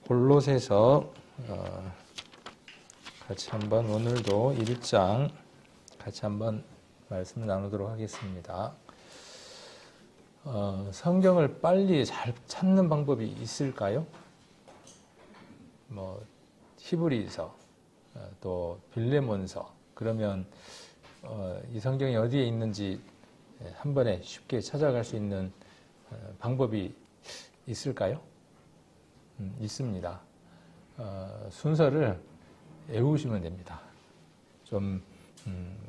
골로새서 같이 한번 오늘도 1장 같이 한번 말씀을 나누도록 하겠습니다. 성경을 빨리 잘 찾는 방법이 있을까요? 히브리서, 또 빌레몬서, 그러면 이 성경이 어디에 있는지 한 번에 쉽게 찾아갈 수 있는 방법이 있을까요? 있습니다. 순서를 외우시면 됩니다. 좀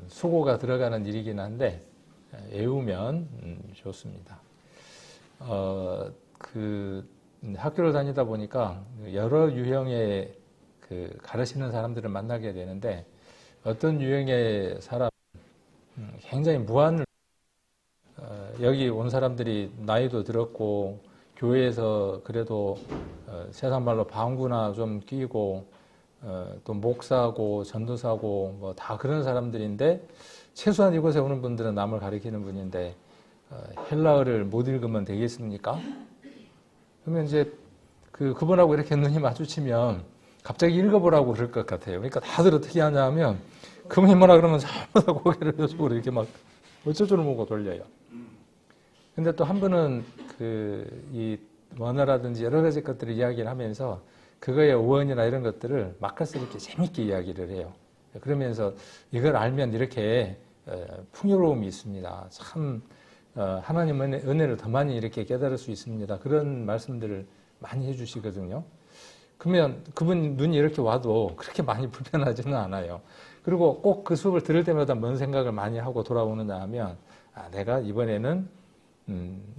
수고가 들어가는 일이긴 한데 외우면 좋습니다. 학교를 다니다 보니까 여러 유형의 가르치는 사람들을 만나게 되는데 어떤 유형의 사람 굉장히 무한을 여기 온 사람들이 나이도 들었고 교회에서 그래도 세상 말로 방구나 좀 끼고 또 목사고 전도사고 뭐 다 그런 사람들인데 최소한 이곳에 오는 분들은 남을 가리키는 분인데 헬라어를 못 읽으면 되겠습니까? 그러면 이제 그분하고 이렇게 눈이 마주치면 갑자기 읽어보라고 그럴 것 같아요. 그러니까 다들 어떻게 하냐 하면 그분이 뭐라 그러면 전부 다 고개를 저쪽으로 이렇게 막 어쩔 줄 모르고 돌려요. 근데 또 한 분은 이 원어라든지 여러 가지 것들을 이야기를 하면서 그거의 어원이나 이런 것들을 막가스럽게 재밌게 이야기를 해요. 그러면서 이걸 알면 이렇게 풍요로움이 있습니다. 참 하나님의 은혜를 더 많이 이렇게 깨달을 수 있습니다. 그런 말씀들을 많이 해주시거든요. 그러면 그분 눈이 이렇게 와도 그렇게 많이 불편하지는 않아요. 그리고 꼭 그 수업을 들을 때마다 뭔 생각을 많이 하고 돌아오느냐 하면 내가 이번에는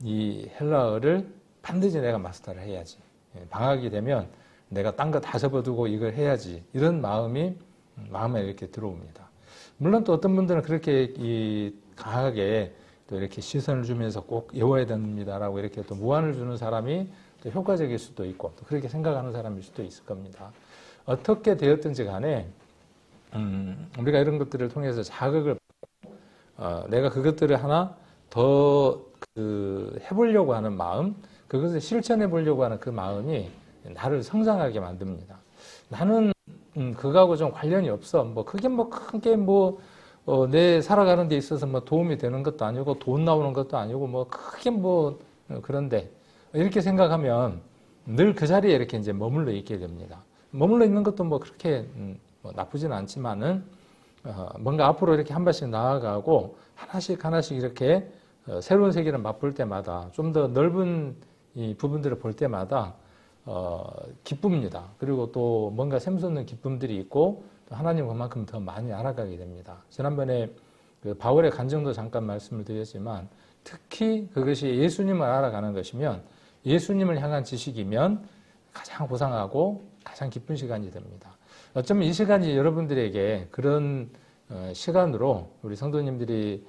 이 헬라어를 반드시 내가 마스터를 해야지. 방학이 되면 내가 딴 거 다 접어두고 이걸 해야지. 이런 마음에 이렇게 들어옵니다. 물론 또 어떤 분들은 그렇게 강하게 또 이렇게 시선을 주면서 꼭 외워야 됩니다라고 이렇게 또 무안을 주는 사람이 또 효과적일 수도 있고 또 그렇게 생각하는 사람일 수도 있을 겁니다. 어떻게 되었든지 간에 우리가 이런 것들을 통해서 자극을 받고 내가 그것들을 하나 더 해보려고 하는 마음, 그것을 실천해 보려고 하는 그 마음이 나를 성장하게 만듭니다. 나는 그거하고 좀 관련이 없어. 크게 내 살아가는 데 있어서 도움이 되는 것도 아니고 돈 나오는 것도 아니고 크게 그런데 이렇게 생각하면 늘 그 자리에 이렇게 이제 머물러 있게 됩니다. 머물러 있는 것도 그렇게 나쁘진 않지만은 뭔가 앞으로 이렇게 한 발씩 나아가고 하나씩 이렇게 새로운 세계를 맛볼 때마다 좀 더 넓은 이 부분들을 볼 때마다 기쁩니다. 그리고 또 뭔가 샘솟는 기쁨들이 있고 또 하나님 그만큼 더 많이 알아가게 됩니다. 지난번에 바울의 간증도 잠깐 말씀을 드렸지만 특히 그것이 예수님을 알아가는 것이면 예수님을 향한 지식이면 가장 고상하고 가장 기쁜 시간이 됩니다. 어쩌면 이 시간이 여러분들에게 그런 시간으로 우리 성도님들이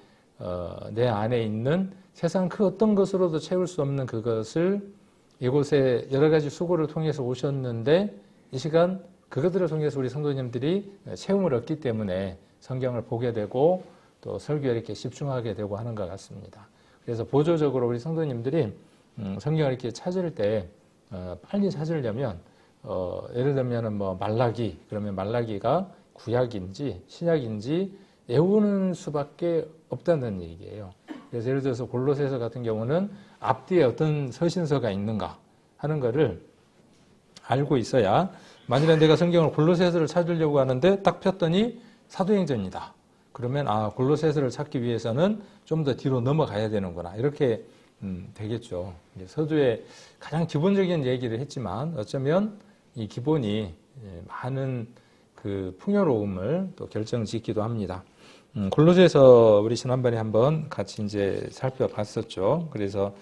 내 안에 있는 세상 그 어떤 것으로도 채울 수 없는 그것을 이곳에 여러 가지 수고를 통해서 오셨는데 이 시간 그것들을 통해서 우리 성도님들이 체험을 얻기 때문에 성경을 보게 되고 또 설교에 이렇게 집중하게 되고 하는 것 같습니다. 그래서 보조적으로 우리 성도님들이 성경을 이렇게 찾을 때 빨리 찾으려면 예를 들면 말라기, 그러면 말라기가 구약인지 신약인지 외우는 수밖에 없다는 얘기예요. 그래서 예를 들어서 골로새서 같은 경우는 앞뒤에 어떤 서신서가 있는가 하는 거를 알고 있어야 만일에 내가 성경을 골로새서를 찾으려고 하는데 딱 폈더니 사도행전이다. 그러면 골로새서를 찾기 위해서는 좀 더 뒤로 넘어가야 되는구나. 이렇게 되겠죠. 서두에 가장 기본적인 얘기를 했지만 어쩌면 이 기본이 많은 그 풍요로움을 또 결정짓기도 합니다. 골로새서 우리 지난번에 한번 같이 이제 살펴봤었죠. 그래서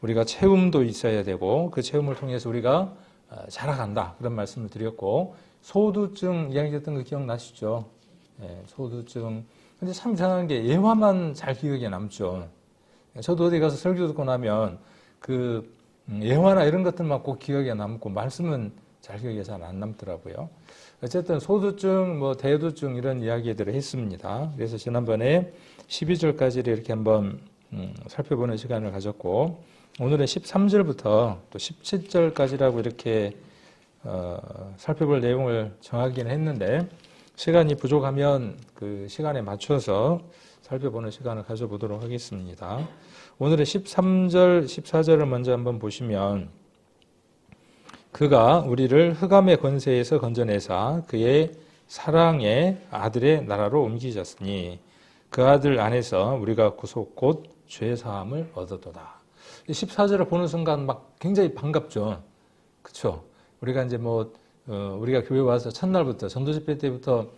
우리가 체험도 있어야 되고 그 체험을 통해서 우리가 자라간다 그런 말씀을 드렸고 소두증 이야기했던 거 기억나시죠? 소두증. 근데 참 이상한 게 예화만 잘 기억에 남죠. 저도 어디 가서 설교 듣고 나면 예화나 이런 것들만 꼭 기억에 남고 말씀은 잘 기억에 잘 안 남더라고요. 어쨌든 소두증, 대두증 이런 이야기들을 했습니다. 그래서 지난번에 12절까지를 이렇게 한번 살펴보는 시간을 가졌고 오늘은 13절부터 또 17절까지라고 이렇게 살펴볼 내용을 정하긴 했는데 시간이 부족하면 그 시간에 맞춰서 살펴보는 시간을 가져보도록 하겠습니다. 오늘의 13절, 14절을 먼저 한번 보시면 그가 우리를 흑암의 권세에서 건져내사 그의 사랑의 아들의 나라로 옮기셨으니 그 아들 안에서 우리가 구속 곧 죄사함을 얻었도다. 14절을 보는 순간 막 굉장히 반갑죠. 그렇죠? 우리가 이제 우리가 교회 와서 첫날부터 전도 집회 때부터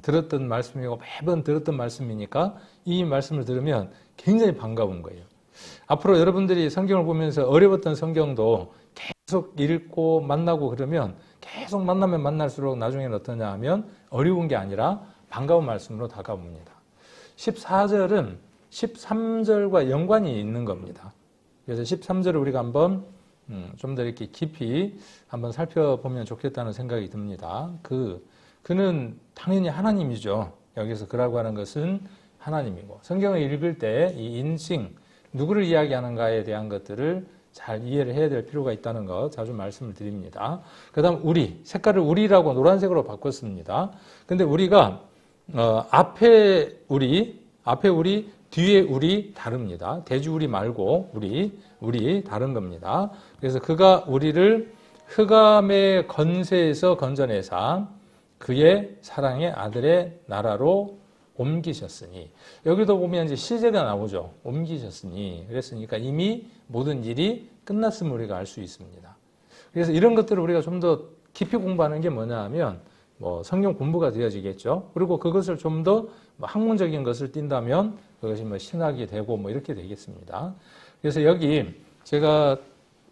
들었던 말씀이고 매번 들었던 말씀이니까 이 말씀을 들으면 굉장히 반가운 거예요. 앞으로 여러분들이 성경을 보면서 어려웠던 성경도 계속 읽고 만나고 그러면 계속 만나면 만날수록 나중에는 어떠냐 하면 어려운 게 아니라 반가운 말씀으로 다가옵니다. 14절은 13절과 연관이 있는 겁니다. 그래서 13절을 우리가 한번 좀 더 이렇게 깊이 한번 살펴보면 좋겠다는 생각이 듭니다. 그는 당연히 하나님이죠. 여기서 그라고 하는 것은 하나님이고 성경을 읽을 때 이 인칭, 누구를 이야기하는가에 대한 것들을 잘 이해를 해야 될 필요가 있다는 것 자주 말씀을 드립니다. 그 다음 우리, 색깔을 우리라고 노란색으로 바꿨습니다. 근데 우리가 앞에 우리, 뒤에 우리 다릅니다. 대주 우리 말고 우리 다른 겁니다. 그래서 그가 우리를 흑암의 건세에서 건져내사 그의 사랑의 아들의 나라로 옮기셨으니 여기도 보면 이제 시제가 나오죠. 옮기셨으니 그랬으니까 이미 모든 일이 끝났음을 우리가 알 수 있습니다. 그래서 이런 것들을 우리가 좀 더 깊이 공부하는 게 뭐냐 하면 성경 공부가 되어지겠죠. 그리고 그것을 좀 더 학문적인 것을 띈다면 그것이 신학이 되고 이렇게 되겠습니다. 그래서 여기 제가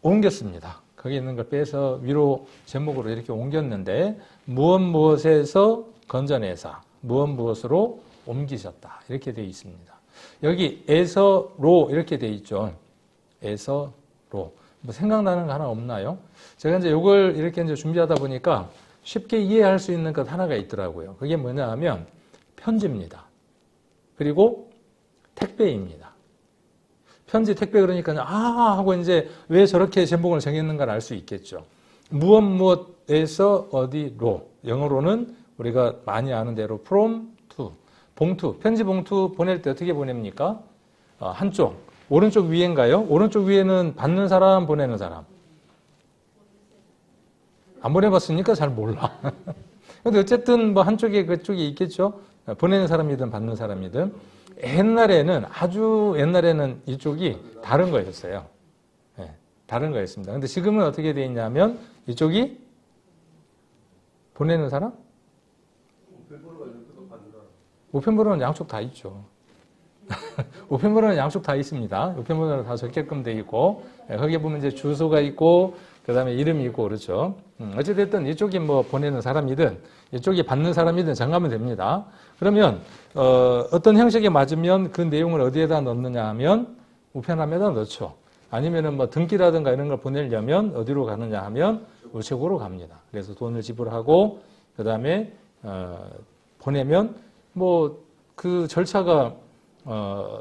옮겼습니다. 거기 있는 걸 빼서 위로 제목으로 이렇게 옮겼는데 무엇에서 건져내사 무엇으로 옮기셨다 이렇게 되어 있습니다. 여기 에서로 이렇게 되어 있죠. 에서로 생각나는 거 하나 없나요? 제가 이제 이걸 이렇게 이제 준비하다 보니까 쉽게 이해할 수 있는 것 하나가 있더라고요. 그게 뭐냐 하면 편지입니다. 그리고 택배입니다. 편지, 택배 그러니까 하고 이제 왜 저렇게 제목을 정했는가를 알 수 있겠죠. 무엇에서 어디로 영어로는 우리가 많이 아는 대로 from to 봉투, 편지 봉투 보낼 때 어떻게 보냅니까? 한쪽 오른쪽 위에인가요? 오른쪽 위에는 받는 사람, 보내는 사람. 안 보내봤으니까 잘 몰라. 근데 어쨌든 한쪽에 그쪽에 있겠죠. 보내는 사람이든 받는 사람이든. 아주 옛날에는 이쪽이 다른 거였어요. 네, 다른 거였습니다. 근데 지금은 어떻게 되어 있냐면 이쪽이 보내는 사람? 우편번호는 양쪽 다 있죠. 우편번호는 양쪽 다 있습니다. 우편번호는 다 적게끔 되어 있고 거기에 보면 이제 주소가 있고 그 다음에 이름이 있고 그렇죠. 어찌됐든 이쪽이 보내는 사람이든 이쪽이 받는 사람이든 정하면 됩니다. 그러면 어떤 형식에 맞으면 그 내용을 어디에다 넣느냐 하면 우편함에다 넣죠. 아니면은 등기라든가 이런 걸 보내려면 어디로 가느냐 하면 우체국으로 갑니다. 그래서 돈을 지불하고 그 다음에 보내면 그 절차가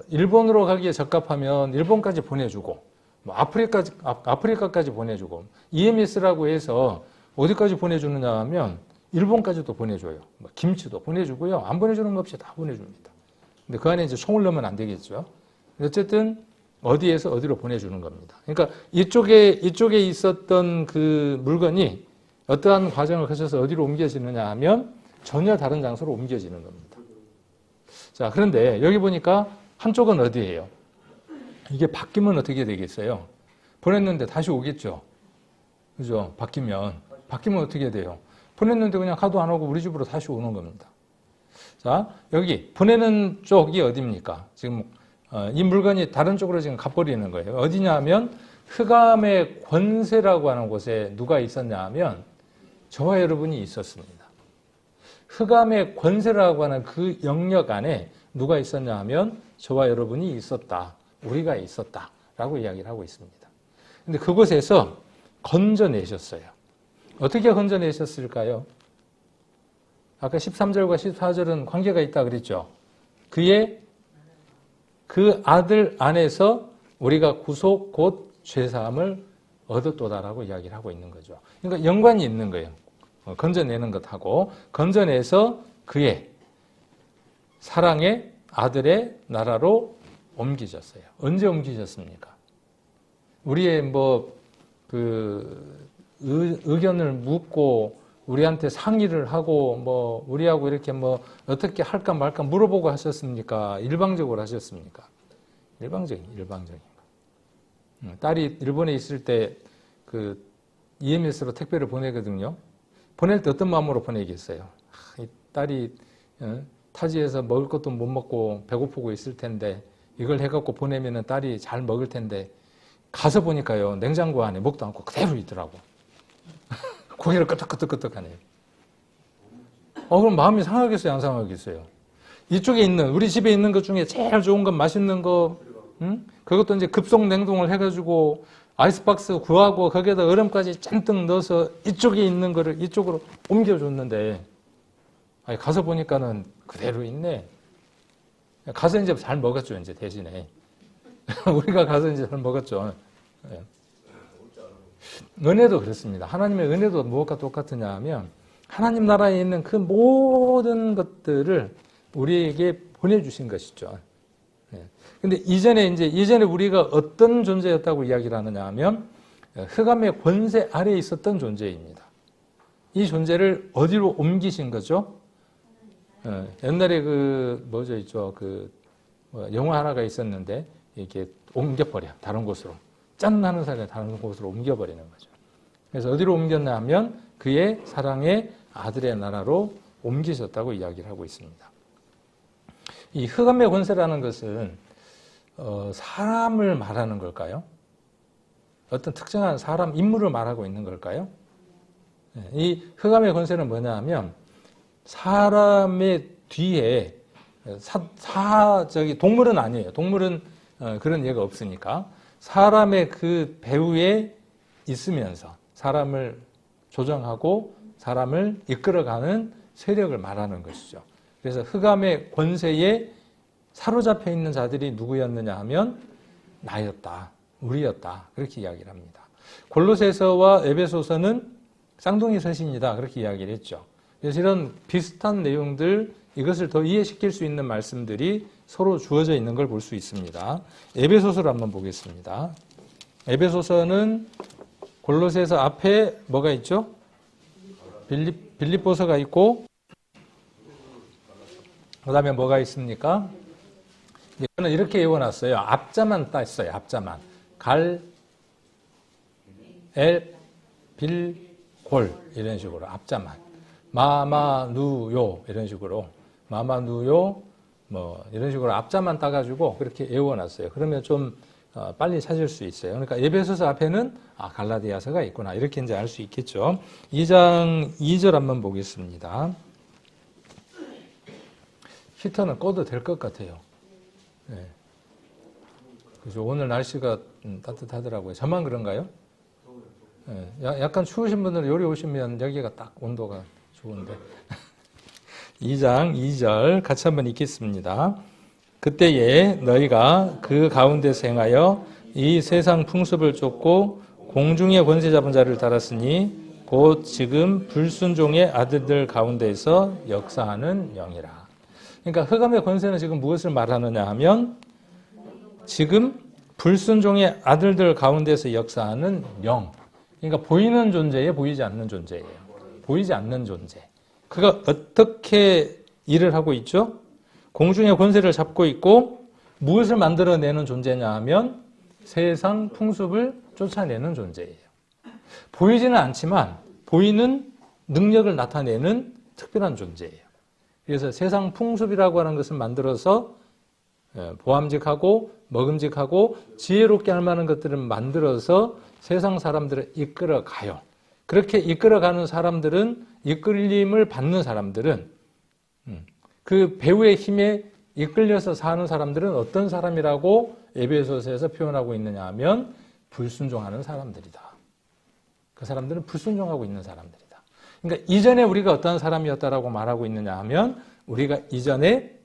일본으로 가기에 적합하면 일본까지 보내주고 아프리카까지 보내주고 EMS라고 해서 어디까지 보내주느냐 하면 일본까지도 보내줘요. 김치도 보내주고요. 안 보내주는 것 없이 다 보내줍니다. 근데 그 안에 이제 총을 넣으면 안 되겠죠. 어쨌든 어디에서 어디로 보내주는 겁니다. 그러니까 이쪽에 있었던 그 물건이 어떠한 과정을 거쳐서 어디로 옮겨지느냐 하면 전혀 다른 장소로 옮겨지는 겁니다. 자, 그런데 여기 보니까 한쪽은 어디예요? 이게 바뀌면 어떻게 되겠어요? 보냈는데 다시 오겠죠. 그죠? 바뀌면 어떻게 돼요? 보냈는데 그냥 가도 안 오고 우리 집으로 다시 오는 겁니다. 자, 여기 보내는 쪽이 어디입니까? 지금 이 물건이 다른 쪽으로 지금 가버리는 거예요. 어디냐 하면 흑암의 권세라고 하는 곳에 누가 있었냐 하면 저와 여러분이 있었습니다. 흑암의 권세라고 하는 그 영역 안에 누가 있었냐 하면 저와 여러분이 있었다. 우리가 있었다라고 이야기를 하고 있습니다. 근데 그곳에서 건져내셨어요. 어떻게 건져내셨을까요? 아까 13절과 14절은 관계가 있다 그랬죠. 그 아들 안에서 우리가 구속 곧 죄사함을 얻었도다라고 이야기를 하고 있는 거죠. 그러니까 연관이 있는 거예요. 건져내는 것하고 건져내서 그의 사랑의 아들의 나라로 옮기셨어요. 언제 옮기셨습니까? 우리의 의견을 묻고 우리한테 상의를 하고 우리하고 이렇게 어떻게 할까 말까 물어보고 하셨습니까? 일방적으로 하셨습니까? 일방적인 거. 딸이 일본에 있을 때 EMS로 택배를 보내거든요. 보낼 때 어떤 마음으로 보내겠어요? 이 딸이 타지에서 먹을 것도 못 먹고 배고프고 있을 텐데 이걸 해갖고 보내면은 딸이 잘 먹을 텐데 가서 보니까요 냉장고 안에 먹도 않고 그대로 있더라고. 고개를 끄덕끄덕끄덕 하네요. 그럼 마음이 상하겠어요, 안 상하겠어요? 이쪽에 있는, 우리 집에 있는 것 중에 제일 좋은 건 맛있는 거, 그것도 이제 급속 냉동을 해가지고 아이스박스 구하고 거기에다 얼음까지 잔뜩 넣어서 이쪽에 있는 거를 이쪽으로 옮겨줬는데, 가서 보니까는 그대로 있네. 가서 이제 잘 먹었죠, 이제 대신에. 우리가 가서 이제 잘 먹었죠. 은혜도 그렇습니다. 하나님의 은혜도 무엇과 똑같으냐 하면 하나님 나라에 있는 그 모든 것들을 우리에게 보내주신 것이죠. 근데 이전에 우리가 어떤 존재였다고 이야기를 하느냐 하면 흑암의 권세 아래에 있었던 존재입니다. 이 존재를 어디로 옮기신 거죠? 옛날에 있죠? 영화 하나가 있었는데 이렇게 옮겨버려. 다른 곳으로. 짠 하는 사람이 다른 곳으로 옮겨버리는 거죠. 그래서 어디로 옮겼나 하면 그의 사랑의 아들의 나라로 옮기셨다고 이야기를 하고 있습니다. 이 흑암의 권세라는 것은 사람을 말하는 걸까요? 어떤 특정한 사람, 인물을 말하고 있는 걸까요? 이 흑암의 권세는 뭐냐 하면 사람의 뒤에 동물은 아니에요. 동물은 그런 예가 없으니까 사람의 그 배후에 있으면서 사람을 조정하고 사람을 이끌어가는 세력을 말하는 것이죠. 그래서 흑암의 권세에 사로잡혀 있는 자들이 누구였느냐 하면 나였다, 우리였다 그렇게 이야기를 합니다. 골로새서와 에베소서는 쌍둥이 서신이다 그렇게 이야기를 했죠. 그래서 이런 비슷한 내용들 이것을 더 이해시킬 수 있는 말씀들이 서로 주어져 있는 걸 볼 수 있습니다. 에베소서를 한번 보겠습니다. 에베소서는 골로새서 앞에 뭐가 있죠? 빌립보서가 있고 그 다음에 뭐가 있습니까? 이거는 이렇게 외워놨어요. 앞자만 땄어요. 앞자만. 빌골 이런 식으로 앞자만. 마마누요 이런 식으로 마마누요 이런 식으로 앞자만 따가지고 그렇게 외워놨어요. 그러면 좀 빨리 찾을 수 있어요. 그러니까 에베소서 앞에는 갈라디아서가 있구나 이렇게 이제 알 수 있겠죠. 2장 2절 한번 보겠습니다. 히터는 꺼도 될 것 같아요. 네. 그래서 오늘 날씨가 따뜻하더라고요. 저만 그런가요? 네. 약간 추우신 분들 요리 오시면 여기가 딱 온도가 좋은데. 2장 2절 같이 한번 읽겠습니다. 그때에 너희가 그 가운데서 행하여 이 세상 풍습을 쫓고 공중의 권세 잡은 자를 따랐으니 곧 지금 불순종의 아들들 가운데에서 역사하는 영이라. 그러니까 흑암의 권세는 지금 무엇을 말하느냐 하면 지금 불순종의 아들들 가운데서 역사하는 영. 그러니까 보이는 존재에 보이지 않는 존재예요. 보이지 않는 존재. 그가 어떻게 일을 하고 있죠? 공중의 권세를 잡고 있고 무엇을 만들어내는 존재냐 하면 세상 풍습을 쫓아내는 존재예요. 보이지는 않지만 보이는 능력을 나타내는 특별한 존재예요. 그래서 세상 풍습이라고 하는 것을 만들어서 보암직하고 먹음직하고 지혜롭게 할 만한 것들을 만들어서 세상 사람들을 이끌어가요. 그렇게 이끌어가는 사람들은 이끌림을 받는 사람들은 그 배후의 힘에 이끌려서 사는 사람들은 어떤 사람이라고 에베소서에서 표현하고 있느냐 하면 불순종하는 사람들이다. 그 사람들은 불순종하고 있는 사람들이다. 그러니까 이전에 우리가 어떤 사람이었다라고 말하고 있느냐 하면 우리가 이전에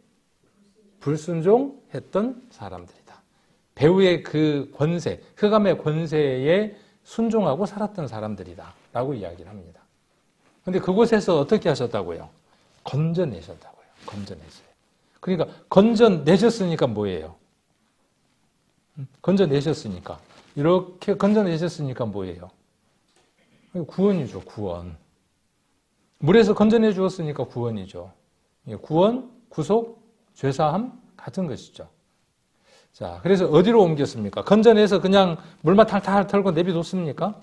불순종했던 사람들이다. 배후의 그 권세, 흑암의 권세에 순종하고 살았던 사람들이다 라고 이야기를 합니다. 근데 그곳에서 어떻게 하셨다고요? 건져내셨다고요. 건져내세요. 그러니까 건져내셨으니까 뭐예요? 건져내셨으니까. 이렇게 건져내셨으니까 뭐예요? 구원이죠. 구원. 물에서 건져내 주었으니까 구원이죠. 구원, 구속, 죄사함 같은 것이죠. 자, 그래서 어디로 옮겼습니까? 건져내서 그냥 물만 탈탈 털고 내비뒀습니까?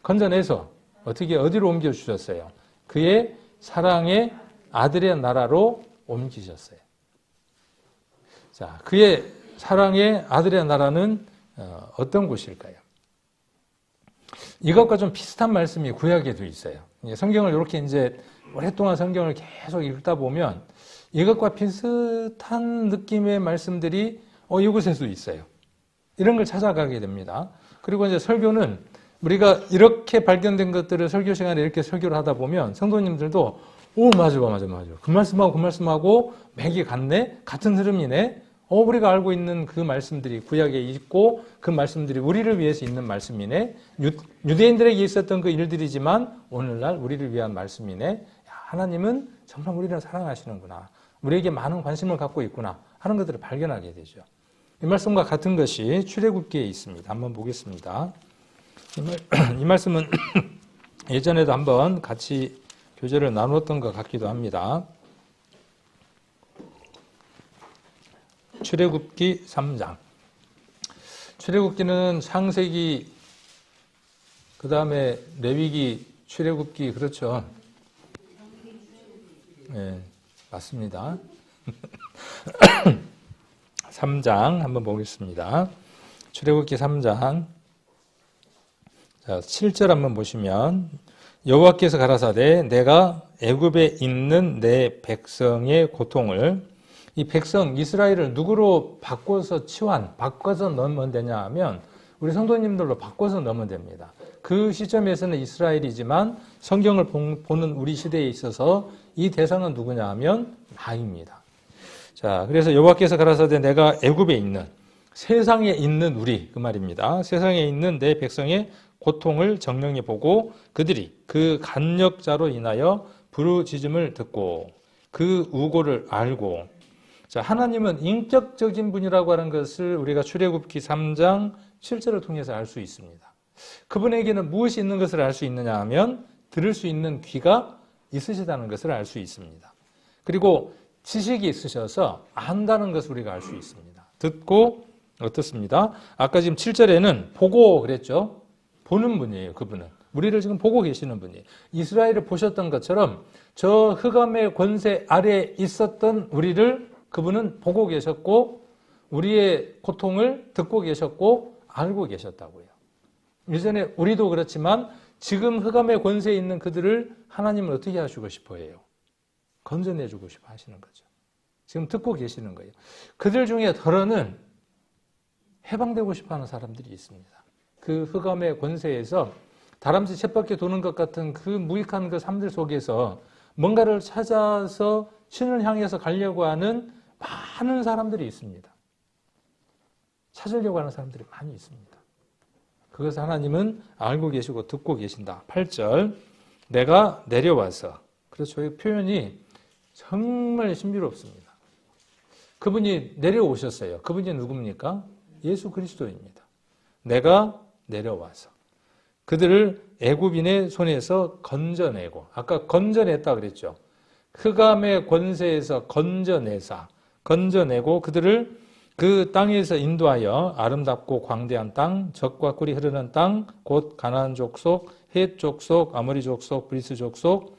건져내서 어떻게 어디로 옮겨주셨어요? 그의 사랑의 아들의 나라로 옮기셨어요. 자, 그의 사랑의 아들의 나라는 어떤 곳일까요? 이것과 좀 비슷한 말씀이 구약에도 있어요. 성경을 이렇게 이제 오랫동안 성경을 계속 읽다 보면 이것과 비슷한 느낌의 말씀들이 이곳에도 있어요. 이런 걸 찾아가게 됩니다. 그리고 이제 설교는 우리가 이렇게 발견된 것들을 설교 시간에 이렇게 설교를 하다 보면 성도님들도 맞아. 그 말씀하고 맥이 같네? 같은 흐름이네? 우리가 알고 있는 그 말씀들이 구약에 있고 그 말씀들이 우리를 위해서 있는 말씀이네. 유대인들에게 있었던 그 일들이지만 오늘날 우리를 위한 말씀이네. 하나님은 정말 우리를 사랑하시는구나. 우리에게 많은 관심을 갖고 있구나 하는 것들을 발견하게 되죠. 이 말씀과 같은 것이 출애굽기에 있습니다. 한번 보겠습니다. 이 말씀은 예전에도 한번 같이 교제를 나눴던 것 같기도 합니다. 출애굽기 3장. 출애굽기는 창세기, 그 다음에 레위기, 출애굽기, 그렇죠? 네, 맞습니다. 3장 한번 보겠습니다. 출애굽기 3장. 자, 7절 한번 보시면 여호와께서 가라사대 내가 애굽에 있는 내 백성의 고통을, 이 백성 이스라엘을 누구로 바꿔서 바꿔서 넣으면 되냐 하면 우리 성도님들로 바꿔서 넣으면 됩니다. 그 시점에서는 이스라엘이지만 성경을 보는 우리 시대에 있어서 이 대상은 누구냐 하면 나입니다. 자, 그래서 여호와께서 가라사대 내가 애굽에 있는, 세상에 있는 우리, 그 말입니다. 세상에 있는 내 백성의 고통을 정령히 보고 그들이 그 간역자로 인하여 부르짖음을 듣고 그 우고를 알고. 자, 하나님은 인격적인 분이라고 하는 것을 우리가 출애굽기 3장 7절을 통해서 알 수 있습니다. 그분에게는 무엇이 있는 것을 알 수 있느냐 하면 들을 수 있는 귀가 있으시다는 것을 알 수 있습니다. 그리고 지식이 있으셔서 안다는 것을 우리가 알 수 있습니다. 듣고 어떻습니다? 아까 지금 7절에는 보고 그랬죠? 보는 분이에요, 그분은. 우리를 지금 보고 계시는 분이에요. 이스라엘을 보셨던 것처럼 저 흑암의 권세 아래에 있었던 우리를 그분은 보고 계셨고 우리의 고통을 듣고 계셨고 알고 계셨다고요. 이전에 우리도 그렇지만 지금 흑암의 권세에 있는 그들을 하나님은 어떻게 하시고 싶어 해요? 건져내주고 싶어 하시는 거죠. 지금 듣고 계시는 거예요. 그들 중에 덜어는 해방되고 싶어 하는 사람들이 있습니다. 그 흑암의 권세에서 다람쥐 쳇바퀴 도는 것 같은 그 무익한 그 삶들 속에서 뭔가를 찾아서 신을 향해서 가려고 하는 많은 사람들이 있습니다. 찾으려고 하는 사람들이 많이 있습니다. 그것을 하나님은 알고 계시고 듣고 계신다. 8절 내가 내려와서. 그래서 이 표현이 정말 신비롭습니다. 그분이 내려오셨어요. 그분이 누굽니까? 예수 그리스도입니다. 내가 내려와서 그들을 애굽인의 손에서 건져내고, 아까 건져냈다 그랬죠. 흑암의 권세에서 건져내고 그들을 그 땅에서 인도하여 아름답고 광대한 땅, 젖과 꿀이 흐르는 땅, 곧 가나안 족속, 헷 족속, 아모리 족속, 브리스 족속,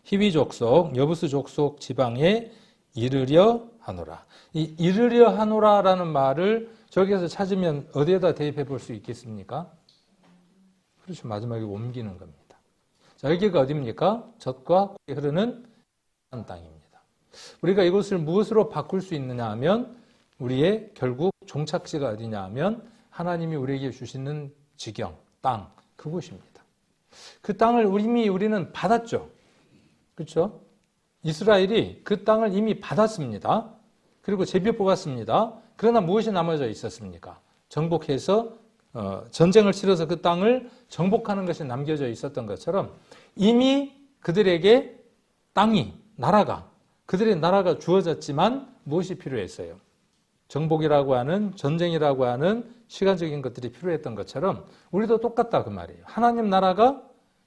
히위 족속, 여부스 족속 지방에 이르려 하노라. 이 이르려 하노라라는 말을 저기에서 찾으면 어디에다 대입해 볼 수 있겠습니까? 그렇죠. 마지막에 옮기는 겁니다. 자, 여기가 어디입니까? 젖과 꿀이 흐르는 땅입니다. 우리가 이곳을 무엇으로 바꿀 수 있느냐 하면 우리의 결국 종착지가 어디냐 하면 하나님이 우리에게 주시는 지경, 땅, 그곳입니다. 그 땅을 우리는 받았죠. 그렇죠? 이스라엘이 그 땅을 이미 받았습니다. 그리고 제비 뽑았습니다. 그러나 무엇이 남아져 있었습니까? 정복해서 전쟁을 치러서 그 땅을 정복하는 것이 남겨져 있었던 것처럼 이미 그들에게 그들의 나라가 주어졌지만 무엇이 필요했어요? 정복이라고 하는, 전쟁이라고 하는 시간적인 것들이 필요했던 것처럼 우리도 똑같다 그 말이에요. 하나님 나라가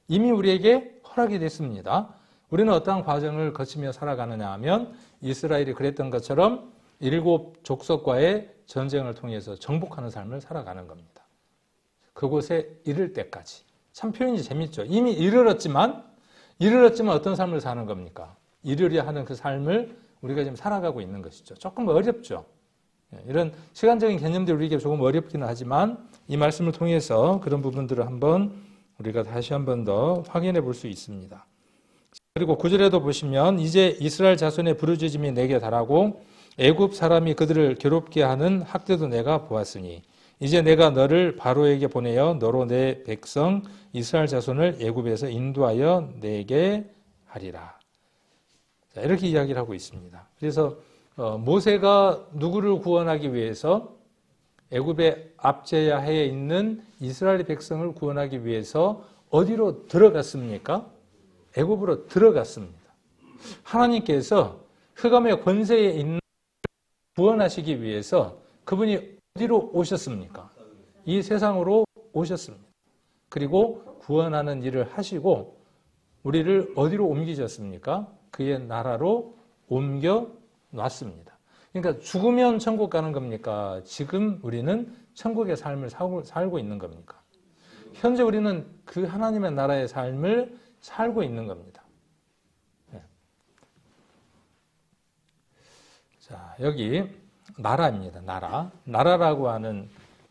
이미 우리에게 허락이 됐습니다. 우리는 어떠한 과정을 거치며 살아가느냐 하면 이스라엘이 그랬던 것처럼 7 족속과의 전쟁을 통해서 정복하는 삶을 살아가는 겁니다. 그곳에 이를 때까지. 참 표현이 재밌죠. 이미 이르렀지만 어떤 삶을 사는 겁니까? 이르려 하는 그 삶을 우리가 지금 살아가고 있는 것이죠. 조금 어렵죠. 이런 시간적인 개념들이 우리에게 조금 어렵기는 하지만 이 말씀을 통해서 그런 부분들을 우리가 다시 한 번 더 확인해 볼 수 있습니다. 그리고 9절에도 보시면 이제 이스라엘 자손의 부르짖음이 내게 달하고 애굽 사람이 그들을 괴롭게 하는 학대도 내가 보았으니 이제 내가 너를 바로에게 보내어 너로 내 백성 이스라엘 자손을 애굽에서 인도하여 내게 하리라. 자, 이렇게 이야기를 하고 있습니다. 그래서 모세가 누구를 구원하기 위해서 애굽의 압제야해에 있는 이스라엘 백성을 구원하기 위해서 어디로 들어갔습니까? 애굽으로 들어갔습니다. 하나님께서 흑암의 권세에 있는 구원하시기 위해서 그분이 어디로 오셨습니까? 이 세상으로 오셨습니다. 그리고 구원하는 일을 하시고 우리를 어디로 옮기셨습니까? 그의 나라로 옮겨 놨습니다. 그러니까 죽으면 천국 가는 겁니까? 지금 우리는 천국의 삶을 살고 있는 겁니까? 현재 우리는 그 하나님의 나라의 삶을 살고 있는 겁니다. 네. 자, 여기 나라입니다. 나라라고 하는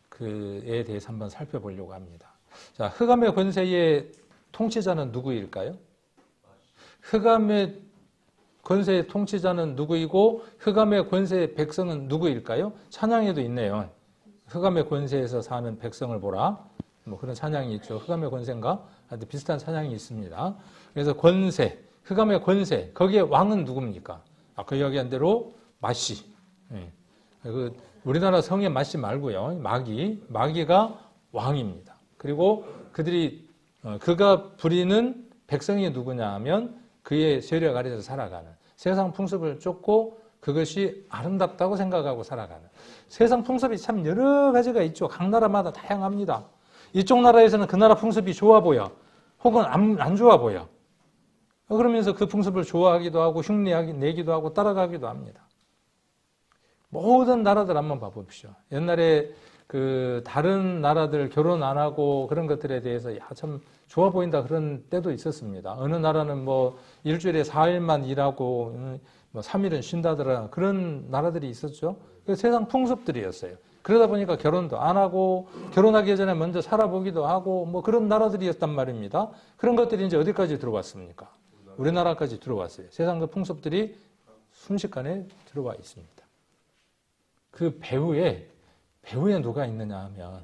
그에 대해서 한번 살펴보려고 합니다. 자, 흑암의 권세의 통치자는 누구일까요? 흑암의 권세의 통치자는 누구이고 흑암의 권세의 백성은 누구일까요? 찬양에도 있네요. 흑암의 권세에서 사는 백성을 보라. 뭐 그런 찬양이 있죠. 흑암의 권세인가? 아주 비슷한 찬양이 있습니다. 그래서 권세, 흑암의 권세, 거기에 왕은 누굽니까? 아까 이야기한 대로 마시. 예. 우리나라 성의 마시 말고요. 마귀가 왕입니다. 그리고 그가 부리는 백성이 누구냐 하면 그의 세력 아래에서 살아가는 세상 풍습을 쫓고 그것이 아름답다고 생각하고 살아가는 세상 풍습이 참 여러 가지가 있죠. 각 나라마다 다양합니다. 이쪽 나라에서는 그 나라 풍습이 좋아 보여. 혹은 안 좋아 보여. 그러면서 그 풍습을 좋아하기도 하고 흉내내기도 하고 따라가기도 합니다. 모든 나라들 한번 봐봅시오. 옛날에 그 다른 나라들 결혼 안 하고 그런 것들에 대해서 참 좋아 보인다 그런 때도 있었습니다. 어느 나라는 뭐 일주일에 4일만 일하고 뭐 3일은 쉰다더라 그런 나라들이 있었죠. 세상 풍습들이었어요. 그러다 보니까 결혼도 안 하고 결혼하기 전에 먼저 살아보기도 하고 뭐 그런 나라들이었단 말입니다. 그런 것들이 이제 어디까지 들어왔습니까? 우리나라까지 들어왔어요. 세상 그 풍습들이 순식간에 들어와 있습니다. 그 배후에 누가 있느냐 하면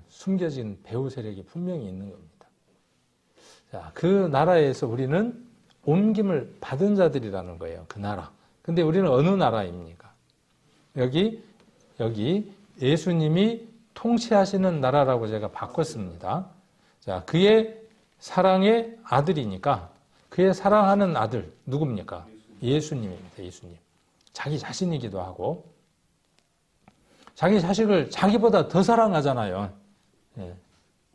숨겨진 배후 세력이 분명히 있는 겁니다. 자, 그 나라에서 우리는 옮김을 받은 자들이라는 거예요. 그 나라. 근데 우리는 어느 나라입니까? 여기 예수님이 통치하시는 나라라고 제가 바꿨습니다. 자, 그의 사랑의 아들이니까 그의 사랑하는 아들 누굽니까? 예수님입니다. 예수님. 자기 자신이기도 하고 자기 자식을 자기보다 더 사랑하잖아요.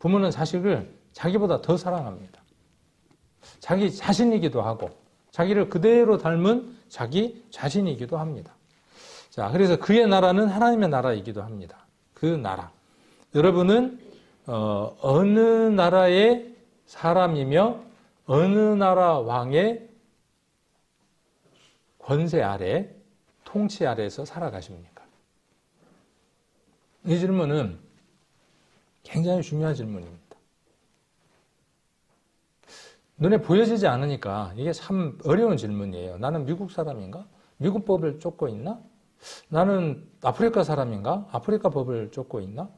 부모는 자식을 자기보다 더 사랑합니다. 자기 자신이기도 하고 자기를 그대로 닮은 자기 자신이기도 합니다. 자, 그래서 그의 나라는 하나님의 나라이기도 합니다. 그 나라. 여러분은 어느 나라의 사람이며 어느 나라 왕의 권세 아래, 통치 아래에서 살아가십니까? 이 질문은 굉장히 중요한 질문입니다. 눈에 보여지지 않으니까 이게 참 어려운 질문이에요. 나는 미국 사람인가? 미국 법을 쫓고 있나? 나는 아프리카 사람인가? 아프리카 법을 쫓고 있나?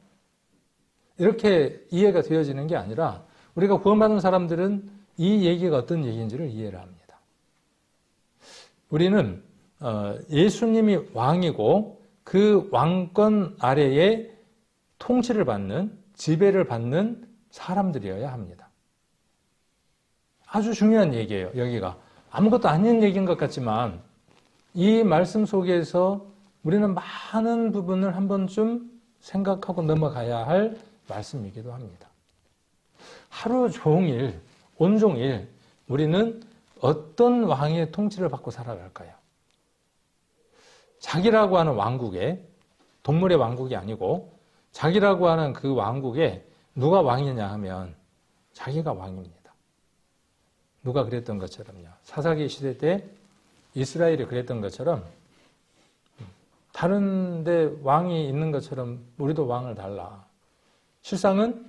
이렇게 이해가 되어지는 게 아니라 우리가 구원받은 사람들은 이 얘기가 어떤 얘기인지를 이해를 합니다. 우리는 예수님이 왕이고 그 왕권 아래에 통치를 받는, 지배를 받는 사람들이어야 합니다. 아주 중요한 얘기예요, 여기가. 아무것도 아닌 얘기인 것 같지만 이 말씀 속에서 우리는 많은 부분을 한 번쯤 생각하고 넘어가야 할 말씀이기도 합니다. 하루 종일, 온종일 우리는 어떤 왕의 통치를 받고 살아갈까요? 자기라고 하는 왕국에, 동물의 왕국이 아니고 자기라고 하는 그 왕국에 누가 왕이냐 하면 자기가 왕입니다. 누가 그랬던 것처럼요. 사사기 시대 때 이스라엘이 그랬던 것처럼 다른 데 왕이 있는 것처럼 우리도 왕을 달라. 실상은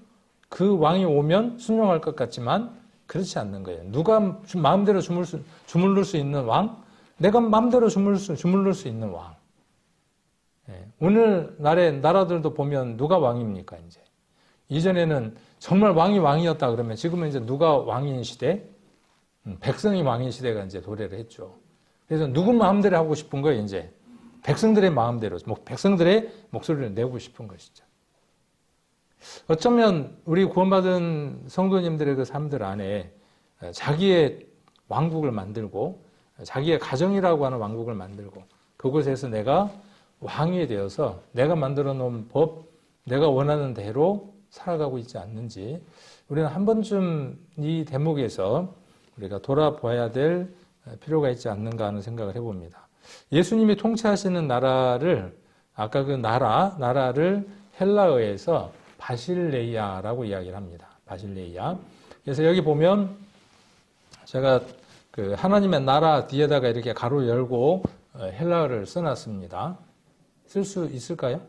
그 왕이 오면 순종할 것 같지만 그렇지 않는 거예요. 누가 마음대로 주물를 수 있는 왕? 내가 마음대로 주물를 수 있는 왕. 오늘날의 나라들도 보면 누가 왕입니까, 이제? 이전에는 정말 왕이 왕이었다 그러면 지금은 이제 누가 왕인 시대? 백성이 왕인 시대가 이제 도래를 했죠. 그래서 누구 마음대로 하고 싶은 거예요, 이제. 백성들의 마음대로, 백성들의 목소리를 내고 싶은 것이죠. 어쩌면 우리 구원받은 성도님들의 그 삶들 안에 자기의 왕국을 만들고 자기의 가정이라고 하는 왕국을 만들고 그곳에서 내가 왕이 되어서 내가 만들어 놓은 법, 내가 원하는 대로 살아가고 있지 않는지 우리는 한 번쯤 이 대목에서 우리가 돌아봐야 될 필요가 있지 않는가 하는 생각을 해봅니다. 예수님이 통치하시는 나라를 아까 그 나라를 헬라어에서 바실레이아라고 이야기를 합니다. 바실레이아. 그래서 여기 보면 제가 그 하나님의 나라 뒤에다가 이렇게 가로 열고 헬라어를 써놨습니다. 쓸 수 있을까요?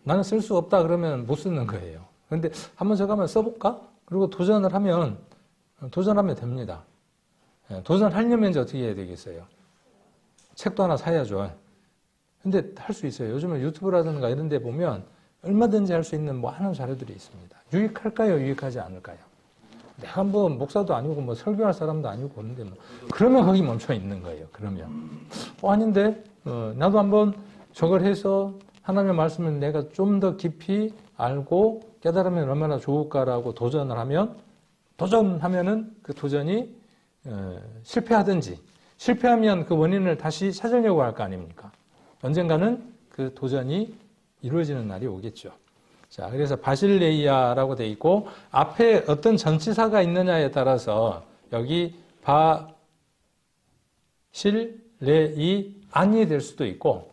나는 쓸 수 없다 그러면 못 쓰는 거예요. 그런데 한번 제가 한번 써볼까? 그리고 도전하면 됩니다. 도전하려면 이제 어떻게 해야 되겠어요? 책도 하나 사야죠. 근데 할 수 있어요. 요즘은 유튜브라든가 이런 데 보면 얼마든지 할 수 있는 많은 자료들이 있습니다. 유익할까요? 유익하지 않을까요? 내가 한번 목사도 아니고 뭐 설교할 사람도 아니고 그런데 뭐 그러면 거기 멈춰 있는 거예요. 그러면 아닌데 나도 한번 저걸 해서 하나님의 말씀을 내가 좀 더 깊이 알고 깨달으면 얼마나 좋을까라고 도전하면은 그 도전이 실패하면 그 원인을 다시 찾으려고 할 거 아닙니까? 언젠가는 그 도전이 이루어지는 날이 오겠죠. 자, 그래서 바실레이아라고 돼 있고 앞에 어떤 전치사가 있느냐에 따라서 여기 바실레이안이 될 수도 있고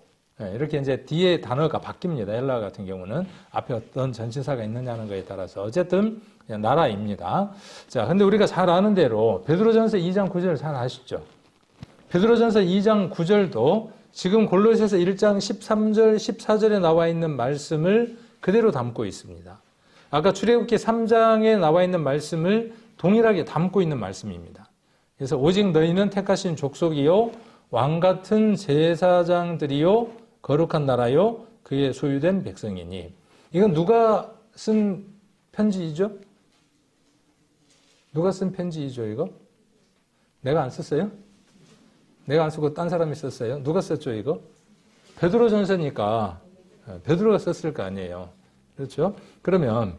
이렇게 이제 뒤에 단어가 바뀝니다. 헬라어 같은 경우는 앞에 어떤 전치사가 있느냐는 거에 따라서 어쨌든 그냥 나라입니다. 자, 근데 우리가 잘 아는 대로 베드로전서 2장 9절 잘 아시죠? 베드로전서 2장 9절도 지금 골로새서 1장 13절, 14절에 나와 있는 말씀을 그대로 담고 있습니다. 아까 출애굽기 3장에 나와 있는 말씀을 동일하게 담고 있는 말씀입니다. 그래서 오직 너희는 택하신 족속이요 왕 같은 제사장들이요 거룩한 나라요 그의 소유된 백성이니. 이건 누가 쓴 편지이죠? 누가 쓴 편지이죠, 이거? 내가 안 썼어요? 내가 안 쓰고 딴 사람이 썼어요? 누가 썼죠, 이거? 베드로전서니까 베드로가 썼을 거 아니에요. 그렇죠? 그러면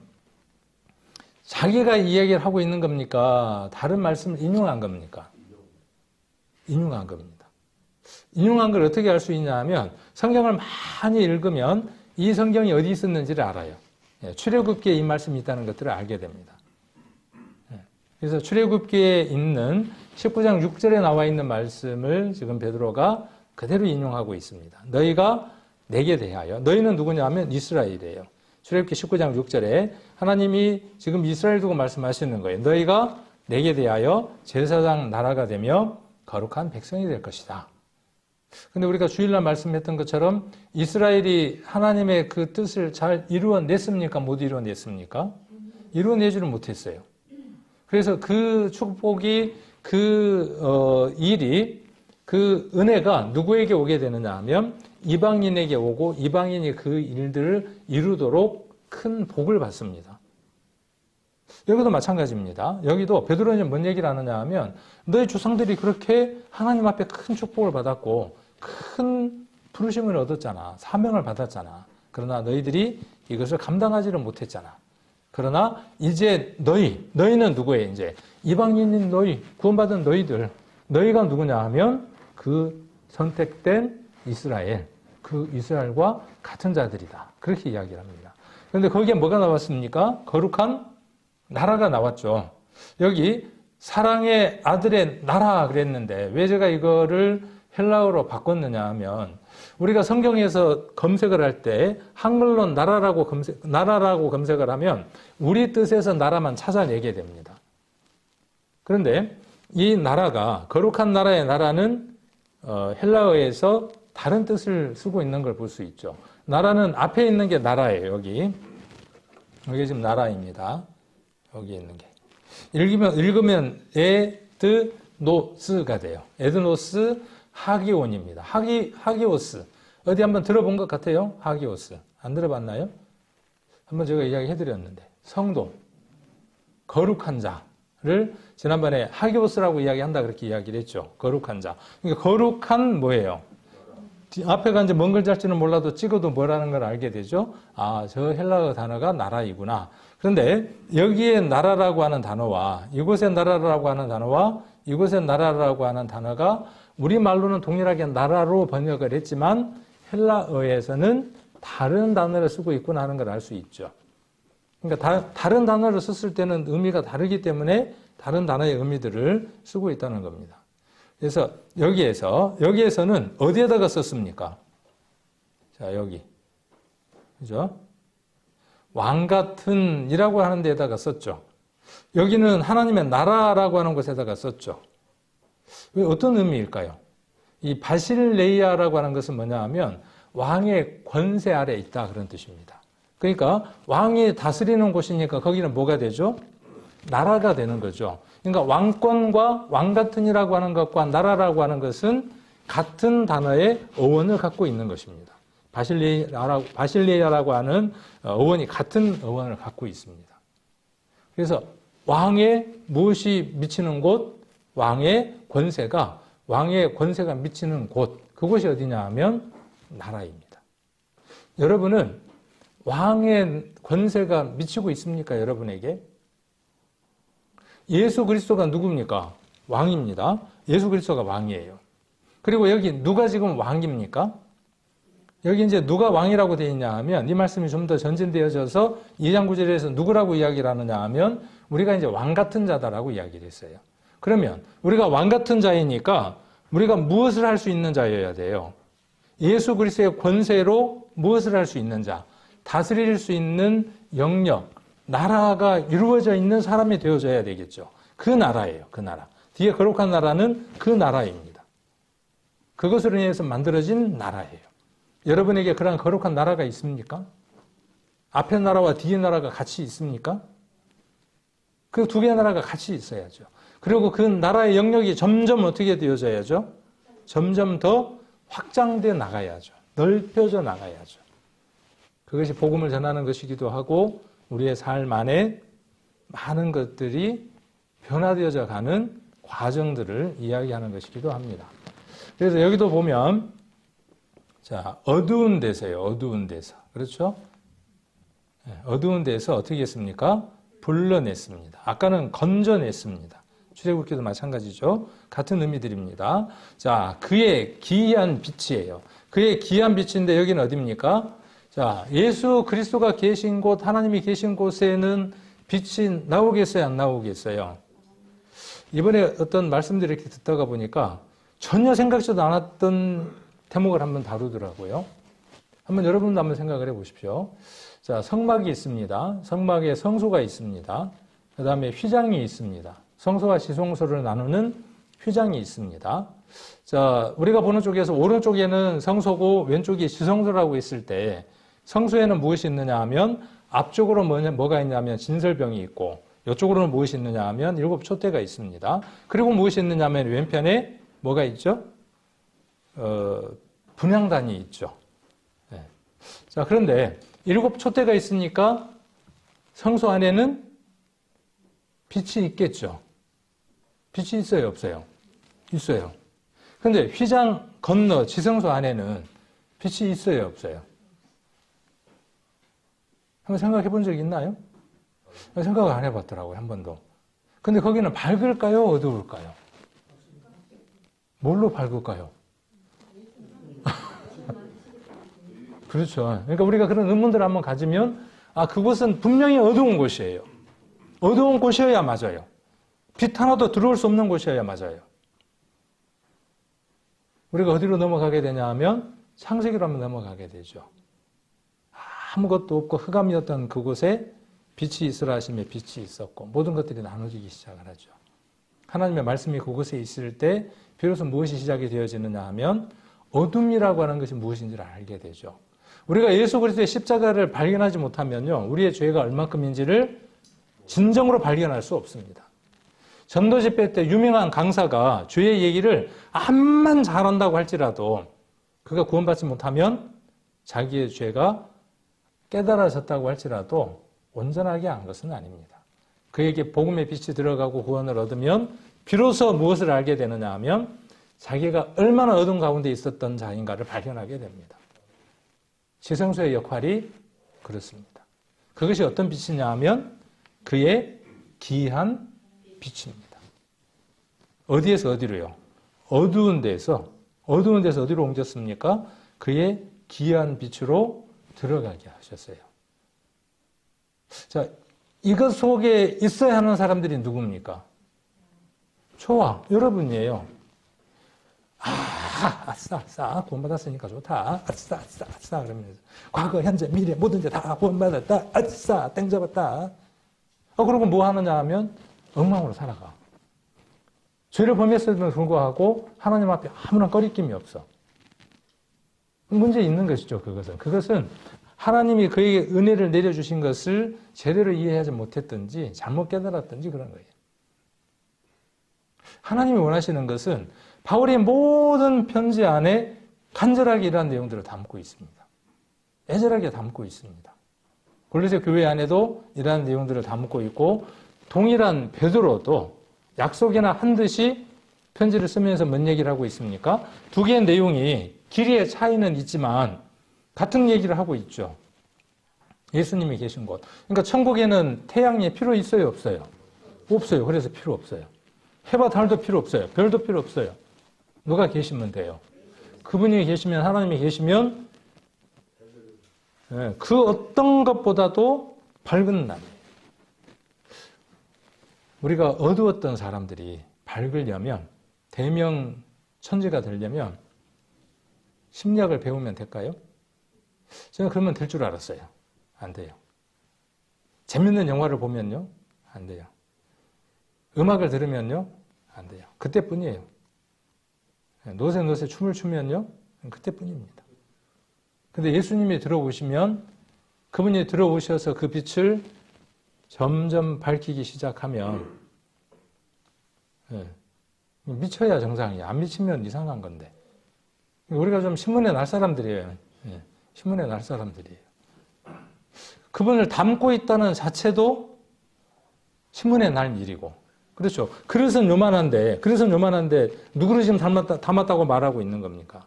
자기가 이 얘기를 하고 있는 겁니까? 다른 말씀을 인용한 겁니까? 인용한 겁니다. 인용한 걸 어떻게 알 수 있냐 하면 성경을 많이 읽으면 이 성경이 어디 있었는지를 알아요. 출애굽기에 이 말씀이 있다는 것들을 알게 됩니다. 그래서 출애굽기에 있는 19장 6절에 나와 있는 말씀을 지금 베드로가 그대로 인용하고 있습니다. 너희가 내게 대하여, 너희는 누구냐 하면 이스라엘이에요. 출애굽기 19장 6절에 하나님이 지금 이스라엘 두고 말씀하시는 거예요. 너희가 내게 대하여 제사장 나라가 되며 거룩한 백성이 될 것이다. 근데 우리가 주일날 말씀했던 것처럼 이스라엘이 하나님의 그 뜻을 잘 이루어냈습니까? 못 이루어냈습니까? 이루어내지를 못했어요. 그래서 그 축복이 일이 그 은혜가 누구에게 오게 되느냐 하면 이방인에게 오고 이방인이 그 일들을 이루도록 큰 복을 받습니다. 여기도 마찬가지입니다. 여기도 베드로는 뭔 얘기를 하느냐 하면 너희 조상들이 그렇게 하나님 앞에 큰 축복을 받았고 큰 부르심을 얻었잖아. 사명을 받았잖아. 그러나 너희들이 이것을 감당하지를 못했잖아. 그러나 이제 너희는 누구예요? 이제 이방인인 너희, 구원받은 너희들. 너희가 누구냐 하면 그 선택된 이스라엘, 그 이스라엘과 같은 자들이다. 그렇게 이야기를 합니다. 그런데 거기에 뭐가 나왔습니까? 거룩한 나라가 나왔죠. 여기 사랑의 아들의 나라 그랬는데 왜 제가 이거를 헬라어로 바꿨느냐 하면 우리가 성경에서 검색을 할 때 한글로 나라라고 검색을 하면 우리 뜻에서 나라만 찾아내게 됩니다. 그런데 이 나라가 거룩한 나라의 나라는 헬라어에서 다른 뜻을 쓰고 있는 걸 볼 수 있죠. 나라는 앞에 있는 게 나라예요. 여기 지금 나라입니다. 여기 있는 게 읽으면 에드노스가 돼요. 에드노스 하기온입니다. 하기오스. 어디 한번 들어본 것 같아요? 하기오스. 안 들어봤나요? 한번 제가 이야기해드렸는데 성도, 거룩한 자를 지난번에 하기오스라고 이야기한다 그렇게 이야기를 했죠. 거룩한 자. 그러니까 거룩한 뭐예요? 앞에가 이제 먼 글자일지는 몰라도 찍어도 뭐라는 걸 알게 되죠. 아, 저 헬라어 단어가 나라이구나. 그런데 여기에 나라라고 하는 단어와 이곳의 나라라고 하는 단어와 이곳의 나라라고 하는 단어가 우리말로는 동일하게 나라로 번역을 했지만 헬라어에서는 다른 단어를 쓰고 있구나 하는 걸 알 수 있죠. 그러니까 다른 단어를 썼을 때는 의미가 다르기 때문에 다른 단어의 의미들을 쓰고 있다는 겁니다. 그래서 여기에서는 어디에다가 썼습니까? 자, 여기. 그죠? 왕 같은 이라고 하는 데에다가 썼죠. 여기는 하나님의 나라라고 하는 곳에다가 썼죠. 왜 어떤 의미일까요? 이 바실레이아라고 하는 것은 뭐냐 하면 왕의 권세 아래 있다 그런 뜻입니다. 그러니까 왕이 다스리는 곳이니까 거기는 뭐가 되죠? 나라가 되는 거죠. 그러니까 왕권과 왕 같은이라고 하는 것과 나라라고 하는 것은 같은 단어의 어원을 갖고 있는 것입니다. 바실레이아라고 하는 어원이 같은 어원을 갖고 있습니다. 그래서 왕의 무엇이 미치는 곳, 왕의 권세가 미치는 곳, 그곳이 어디냐 하면 나라입니다. 여러분은 왕의 권세가 미치고 있습니까? 여러분에게? 예수 그리스도가 누굽니까? 왕입니다. 예수 그리스도가 왕이에요. 그리고 여기 누가 지금 왕입니까? 여기 이제 누가 왕이라고 되어 있냐 하면 이 말씀이 좀 더 전진되어져서 2장 9절에서 누구라고 이야기를 하느냐 하면 우리가 이제 왕 같은 자다라고 이야기를 했어요. 그러면 우리가 왕 같은 자이니까 우리가 무엇을 할 수 있는 자여야 돼요? 예수 그리스도의 권세로 무엇을 할 수 있는 자? 다스릴 수 있는 영역, 나라가 이루어져 있는 사람이 되어져야 되겠죠. 그 나라예요. 그 나라. 뒤에 거룩한 나라는 그 나라입니다. 그것으로 인해서 만들어진 나라예요. 여러분에게 그런 거룩한 나라가 있습니까? 앞에 나라와 뒤에 나라가 같이 있습니까? 그 두 개의 나라가 같이 있어야죠. 그리고 그 나라의 영역이 점점 어떻게 되어져야죠? 점점 더 확장되어 나가야죠. 넓혀져 나가야죠. 그것이 복음을 전하는 것이기도 하고 우리의 삶 안에 많은 것들이 변화되어져 가는 과정들을 이야기하는 것이기도 합니다. 그래서 여기도 보면 자, 어두운 데서요. 어두운 데서. 그렇죠? 어두운 데서 어떻게 했습니까? 불러냈습니다. 아까는 건져냈습니다. 출애굽기도 마찬가지죠. 같은 의미들입니다. 자, 그의 기이한 빛이에요. 그의 기이한 빛인데 여기는 어디입니까? 자, 예수 그리스도가 계신 곳, 하나님이 계신 곳에는 빛이 나오겠어요? 안 나오겠어요? 이번에 어떤 말씀들을 이렇게 듣다가 보니까 전혀 생각지도 않았던 대목을 한번 다루더라고요. 여러분도 한번 생각을 해 보십시오. 자, 성막이 있습니다. 성막에 성소가 있습니다. 그 다음에 휘장이 있습니다. 성소와 지성소를 나누는 휘장이 있습니다. 자, 우리가 보는 쪽에서 오른쪽에는 성소고 왼쪽이 지성소라고 했을 때 성소에는 무엇이 있느냐 하면 앞쪽으로 뭐가 있냐면 진설병이 있고 이쪽으로는 무엇이 있느냐 하면 7 촛대가 있습니다. 그리고 무엇이 있느냐 하면 왼편에 뭐가 있죠? 분향단이 있죠. 네. 자, 그런데 7 촛대가 있으니까 성소 안에는 빛이 있겠죠. 빛이 있어요, 없어요? 있어요. 그런데 휘장 건너 지성소 안에는 빛이 있어요, 없어요? 한번 생각해 본 적 있나요? 생각을 안 해봤더라고요, 한 번도. 근데 거기는 밝을까요? 어두울까요? 뭘로 밝을까요? 그렇죠. 그러니까 우리가 그런 의문들을 한번 가지면, 아, 그곳은 분명히 어두운 곳이에요. 어두운 곳이어야 맞아요. 빛 하나도 들어올 수 없는 곳이어야 맞아요. 우리가 어디로 넘어가게 되냐 하면 창세기로 한번 넘어가게 되죠. 아무것도 없고 흑암이었던 그곳에 빛이 있으라 하심에 빛이 있었고 모든 것들이 나눠지기 시작을 하죠. 하나님의 말씀이 그곳에 있을 때 비로소 무엇이 시작이 되어지느냐 하면 어둠이라고 하는 것이 무엇인지를 알게 되죠. 우리가 예수 그리스도의 십자가를 발견하지 못하면요, 우리의 죄가 얼만큼인지를 진정으로 발견할 수 없습니다. 전도 집회 때 유명한 강사가 죄의 얘기를 암만 잘한다고 할지라도 그가 구원받지 못하면 자기의 죄가 깨달아졌다고 할지라도 온전하게 한 것은 아닙니다. 그에게 복음의 빛이 들어가고 구원을 얻으면 비로소 무엇을 알게 되느냐 하면 자기가 얼마나 어둠 가운데 있었던 자인가를 발견하게 됩니다. 지성소의 역할이 그렇습니다. 그것이 어떤 빛이냐 하면 그의 기이한 빛입니다. 어디에서 어디로요? 어두운 데서 어디로 옮겼습니까? 그의 기이한 빛으로 들어가게 하셨어요. 자, 이것 속에 있어야 하는 사람들이 누굽니까? 저와 여러분이에요. 아싸, 구원받았으니까 좋다. 아싸, 그러면서. 과거, 현재, 미래, 뭐든지 다 구원받았다. 아싸, 땡 잡았다. 그러고 뭐 하느냐 하면 엉망으로 살아가. 죄를 범했음에도 불구하고 하나님 앞에 아무런 꺼리낌이 없어. 문제 있는 것이죠, 그것은. 그것은 하나님이 그에게 은혜를 내려주신 것을 제대로 이해하지 못했든지 잘못 깨달았든지 그런 거예요. 하나님이 원하시는 것은 바울의 모든 편지 안에 간절하게 이러한 내용들을 담고 있습니다. 애절하게 담고 있습니다. 골로새 교회 안에도 이러한 내용들을 담고 있고 동일한 베드로도 약속이나 한 듯이 편지를 쓰면서 뭔 얘기를 하고 있습니까? 두 개의 내용이 길이의 차이는 있지만 같은 얘기를 하고 있죠. 예수님이 계신 곳. 그러니까 천국에는 태양이 필요 있어요, 없어요? 없어요. 그래서 필요 없어요. 해와 달도 필요 없어요. 별도 필요 없어요. 누가 계시면 돼요. 그분이 계시면, 하나님이 계시면 그 어떤 것보다도 밝은 날이에요. 우리가 어두웠던 사람들이 밝으려면, 대명 천지가 되려면 심리학을 배우면 될까요? 저는 그러면 될 줄 알았어요. 안 돼요. 재밌는 영화를 보면요, 안 돼요. 음악을 들으면요, 안 돼요. 그때뿐이에요. 노새 춤을 추면요, 그때뿐입니다. 근데 예수님이 들어오시면 그분이 들어오셔서 그 빛을 점점 밝히기 시작하면 미쳐야 정상이에요. 안 미치면 이상한 건데. 우리가 좀 신문에 날 사람들이에요. 신문에 날 사람들이에요. 그분을 담고 있다는 자체도 신문에 날 일이고. 그렇죠. 그릇은 요만한데 누구를 지금 담았다고 말하고 있는 겁니까?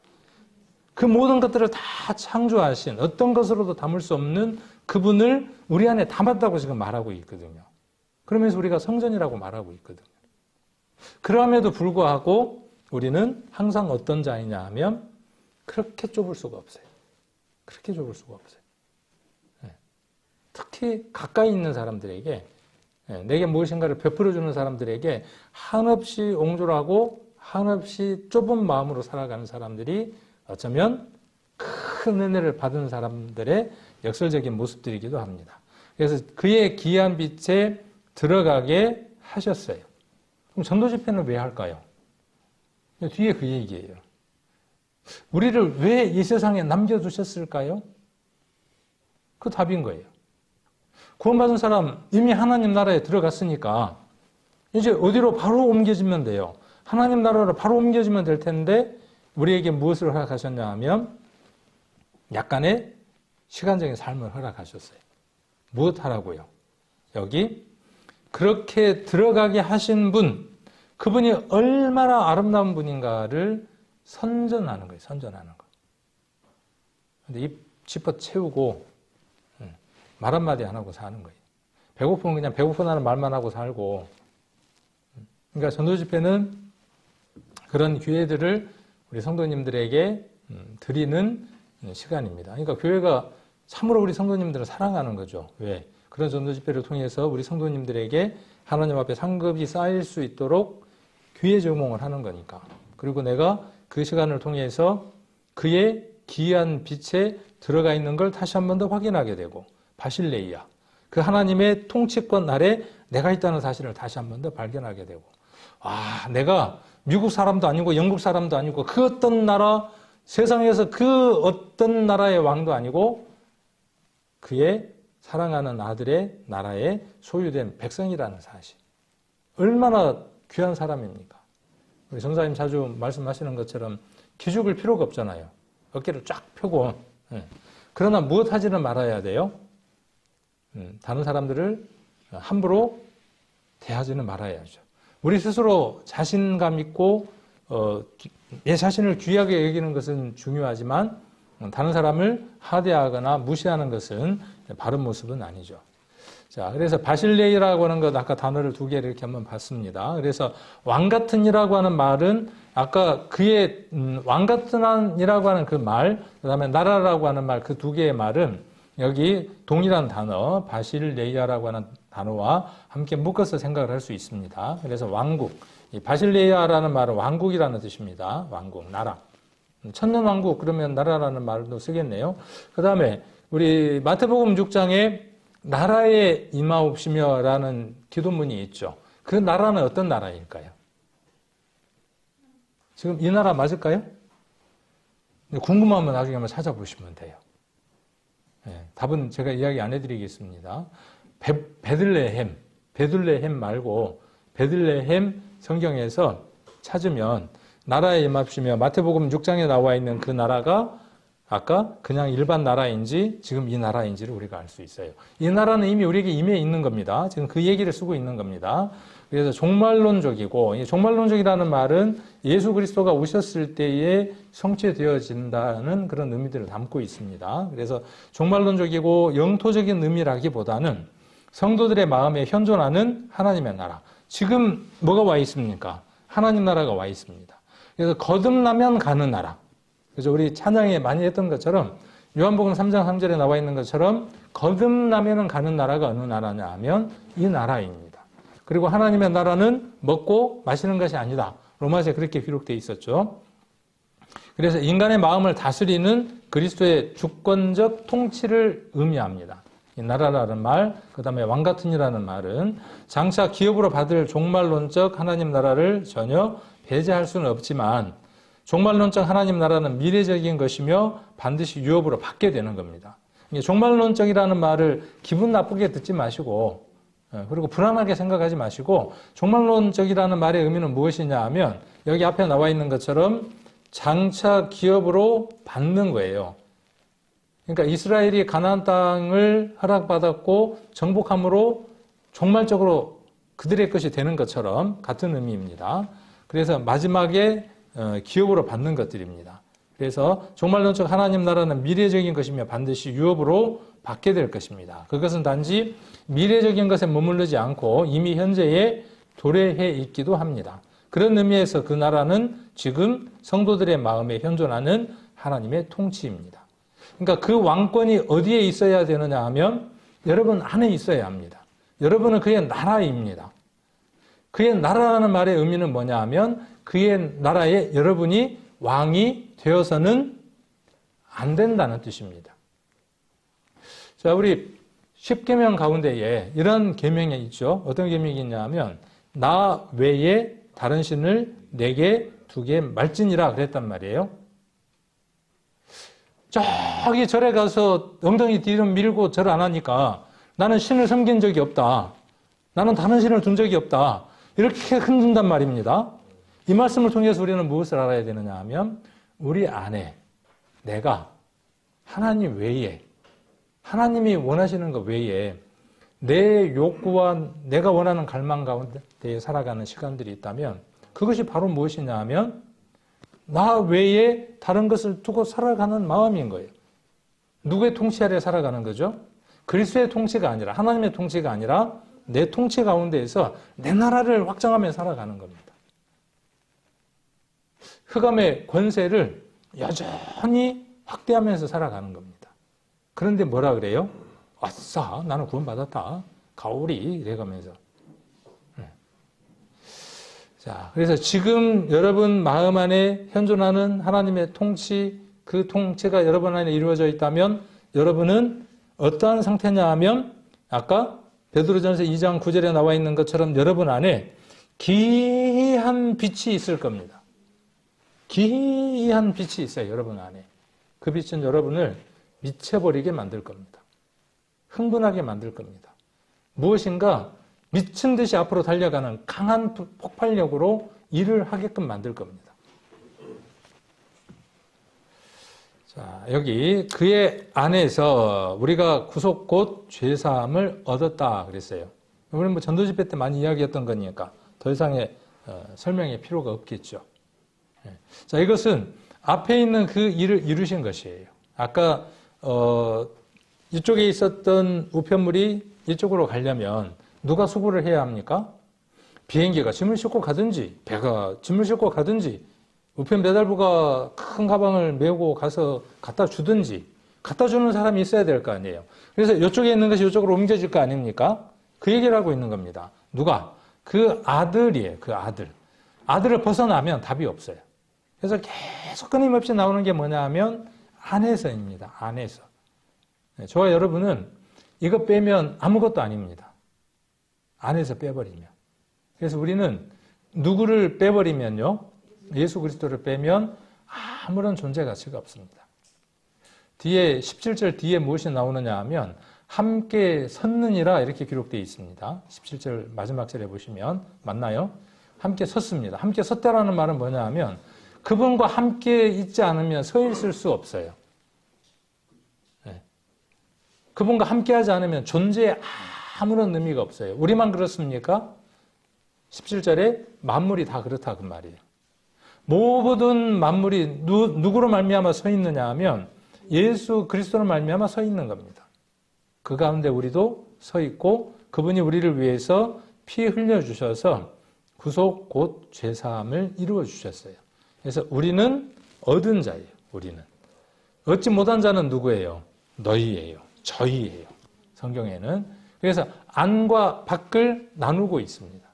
그 모든 것들을 다 창조하신 어떤 것으로도 담을 수 없는 그분을 우리 안에 담았다고 지금 말하고 있거든요. 그러면서 우리가 성전이라고 말하고 있거든요. 그럼에도 불구하고 우리는 항상 어떤 자이냐 하면 그렇게 좁을 수가 없어요. 그렇게 좁을 수가 없어요. 특히 가까이 있는 사람들에게, 내게 무엇인가를 베풀어주는 사람들에게 한없이 옹졸하고 한없이 좁은 마음으로 살아가는 사람들이 어쩌면 큰 은혜를 받은 사람들의 역설적인 모습들이기도 합니다. 그래서 그의 기이한 빛에 들어가게 하셨어요. 그럼 전도 집회는 왜 할까요? 뒤에 그 얘기예요. 우리를 왜 이 세상에 남겨두셨을까요? 그 답인 거예요. 구원받은 사람 이미 하나님 나라에 들어갔으니까 이제 어디로 바로 옮겨지면 돼요. 하나님 나라로 바로 옮겨지면 될 텐데 우리에게 무엇을 허락하셨냐 하면 약간의 시간적인 삶을 허락하셨어요. 무엇 하라고요? 여기 그렇게 들어가게 하신 분, 그분이 얼마나 아름다운 분인가를 선전하는 거예요. 선전하는 거. 근데 입 짚어 채우고 말 한마디 안 하고 사는 거예요. 배고프면 그냥 배고프다는 말만 하고 살고. 그러니까 전도 집회는 그런 기회들을 우리 성도님들에게 드리는 시간입니다. 그러니까 교회가 참으로 우리 성도님들을 사랑하는 거죠. 왜? 그런 전도 집회를 통해서 우리 성도님들에게 하나님 앞에 상급이 쌓일 수 있도록 귀의 제공을 하는 거니까. 그리고 내가 그 시간을 통해서 그의 기이한 빛에 들어가 있는 걸 다시 한 번 더 확인하게 되고, 바실레이아, 그 하나님의 통치권 아래 내가 있다는 사실을 다시 한 번 더 발견하게 되고, 내가 미국 사람도 아니고 영국 사람도 아니고 그 어떤 나라, 세상에서 그 어떤 나라의 왕도 아니고 그의 사랑하는 아들의 나라에 소유된 백성이라는 사실. 얼마나 귀한 사람입니까? 우리 전사님 자주 말씀하시는 것처럼 기죽을 필요가 없잖아요. 어깨를 쫙 펴고. 그러나 무엇하지는 말아야 돼요? 다른 사람들을 함부로 대하지는 말아야죠. 우리 스스로 자신감 있고 내 자신을 귀하게 여기는 것은 중요하지만 다른 사람을 하대하거나 무시하는 것은 바른 모습은 아니죠. 자, 그래서 바실레이라고 하는 것 아까 단어를 두 개를 이렇게 한번 봤습니다. 그래서 왕 같은 이라고 하는 말은 아까 그의 왕 같은 이라고 하는 그 말, 그다음에 나라라고 하는 말, 그 두 개의 말은 여기 동일한 단어 바실레이아라고 하는 단어와 함께 묶어서 생각을 할 수 있습니다. 그래서 왕국, 이 바실레이아라는 말은 왕국이라는 뜻입니다. 왕국, 나라. 천년 왕국 그러면 나라라는 말도 쓰겠네요. 그 다음에 우리 마태복음 6장에 나라에 임하옵시며라는 기도문이 있죠. 그 나라는 어떤 나라일까요? 지금 이 나라 맞을까요? 궁금하면 나중에 한번 찾아보시면 돼요. 답은 제가 이야기 안 해드리겠습니다. 베들레헴 말고 베들레헴 성경에서 찾으면 나라에 임합시며 마태복음 6장에 나와 있는 그 나라가 아까 그냥 일반 나라인지 지금 이 나라인지를 우리가 알 수 있어요. 이 나라는 이미 우리에게 임해 있는 겁니다. 지금 그 얘기를 쓰고 있는 겁니다. 그래서 종말론적이고, 이 종말론적이라는 말은 예수 그리스도가 오셨을 때에 성취되어진다는 그런 의미들을 담고 있습니다. 그래서 종말론적이고 영토적인 의미라기보다는 성도들의 마음에 현존하는 하나님의 나라. 지금 뭐가 와 있습니까? 하나님 나라가 와 있습니다. 그래서 거듭나면 가는 나라. 그래서 우리 찬양에 많이 했던 것처럼 요한복음 3장 3절에 나와 있는 것처럼 거듭나면 가는 나라가 어느 나라냐 하면 이 나라입니다. 그리고 하나님의 나라는 먹고 마시는 것이 아니다. 로마서에 그렇게 기록되어 있었죠. 그래서 인간의 마음을 다스리는 그리스도의 주권적 통치를 의미합니다. 이 나라라는 말, 그 다음에 왕 같은 이라는 말은 장차 기업으로 받을 종말론적 하나님 나라를 전혀 배제할 수는 없지만 종말론적 하나님 나라는 미래적인 것이며 반드시 유업으로 받게 되는 겁니다. 종말론적이라는 말을 기분 나쁘게 듣지 마시고 그리고 불안하게 생각하지 마시고 종말론적이라는 말의 의미는 무엇이냐 하면 여기 앞에 나와 있는 것처럼 장차 기업으로 받는 거예요. 그러니까 이스라엘이 가나안 땅을 허락받았고 정복함으로 종말적으로 그들의 것이 되는 것처럼 같은 의미입니다. 그래서 마지막에 기업으로 받는 것들입니다. 그래서 종말론적 하나님 나라는 미래적인 것이며 반드시 유업으로 받게 될 것입니다. 그것은 단지 미래적인 것에 머무르지 않고 이미 현재에 도래해 있기도 합니다. 그런 의미에서 그 나라는 지금 성도들의 마음에 현존하는 하나님의 통치입니다. 그러니까 그 왕권이 어디에 있어야 되느냐 하면 여러분 안에 있어야 합니다. 여러분은 그의 나라입니다. 그의 나라라는 말의 의미는 뭐냐 하면 그의 나라에 여러분이 왕이 되어서는 안 된다는 뜻입니다. 자, 우리 10계명 가운데에 이런 계명이 있죠. 어떤 계명이 있냐 하면 나 외에 다른 신을 내게 두게 말지니라 그랬단 말이에요. 저기 절에 가서 엉덩이 뒤로 밀고 절 안 하니까 나는 신을 섬긴 적이 없다. 나는 다른 신을 둔 적이 없다. 이렇게 흔든단 말입니다. 이 말씀을 통해서 우리는 무엇을 알아야 되느냐 하면 우리 안에 내가 하나님 외에 하나님이 원하시는 것 외에 내 욕구와 내가 원하는 갈망 가운데 살아가는 시간들이 있다면 그것이 바로 무엇이냐 하면 나 외에 다른 것을 두고 살아가는 마음인 거예요. 누구의 통치 아래 살아가는 거죠? 그리스도의 통치가 아니라, 하나님의 통치가 아니라 내 통치 가운데에서 내 나라를 확장하며 살아가는 겁니다. 흑암의 권세를 여전히 확대하면서 살아가는 겁니다. 그런데 뭐라 그래요? 아싸, 나는 구원받았다. 가오리 이래가면서. 자, 그래서 지금 여러분 마음 안에 현존하는 하나님의 통치, 그 통치가 여러분 안에 이루어져 있다면 여러분은 어떠한 상태냐 하면 아까 베드로전서 2장 9절에 나와 있는 것처럼 여러분 안에 기이한 빛이 있을 겁니다. 기이한 빛이 있어요, 여러분 안에. 그 빛은 여러분을 미쳐버리게 만들 겁니다. 흥분하게 만들 겁니다. 무엇인가 미친 듯이 앞으로 달려가는 강한 폭발력으로 일을 하게끔 만들 겁니다. 자, 여기 그의 안에서 우리가 구속 곧 죄사함을 얻었다 그랬어요. 우리는 뭐 전도집회 때 많이 이야기했던 거니까 더 이상의 설명의 필요가 없겠죠. 자, 이것은 앞에 있는 그 일을 이루신 것이에요. 아까 이쪽에 있었던 우편물이 이쪽으로 가려면 누가 수고를 해야 합니까? 비행기가 짐을 싣고 가든지 배가 짐을 싣고 가든지 우편 배달부가 큰 가방을 메고 가서 갖다 주든지 갖다 주는 사람이 있어야 될 거 아니에요. 그래서 이쪽에 있는 것이 이쪽으로 옮겨질 거 아닙니까? 그 얘기를 하고 있는 겁니다. 누가? 그 아들이에요. 그 아들. 아들을 벗어나면 답이 없어요. 그래서 계속 끊임없이 나오는 게 뭐냐 하면 안에서입니다. 안에서. 저와 여러분은 이거 빼면 아무것도 아닙니다. 안에서 빼버리면. 그래서 우리는 누구를 빼버리면요. 예수 그리스도를 빼면 아무런 존재 가치가 없습니다. 뒤에 17절 뒤에 무엇이 나오느냐 하면 함께 섰느니라 이렇게 기록되어 있습니다. 17절 마지막 절에 보시면 맞나요? 함께 섰습니다. 함께 섰다라는 말은 뭐냐 하면 그분과 함께 있지 않으면 서 있을 수 없어요. 네. 그분과 함께 하지 않으면 존재에 아무런 의미가 없어요. 우리만 그렇습니까? 17절에 만물이 다 그렇다 그 말이에요. 모든 만물이 누구로 말미암아 서 있느냐 하면 예수 그리스도로 말미암아 서 있는 겁니다. 그 가운데 우리도 서 있고 그분이 우리를 위해서 피 흘려주셔서 구속 곧 죄사함을 이루어 주셨어요. 그래서 우리는 얻은 자예요. 우리는. 얻지 못한 자는 누구예요? 너희예요. 저희예요. 성경에는. 그래서 안과 밖을 나누고 있습니다.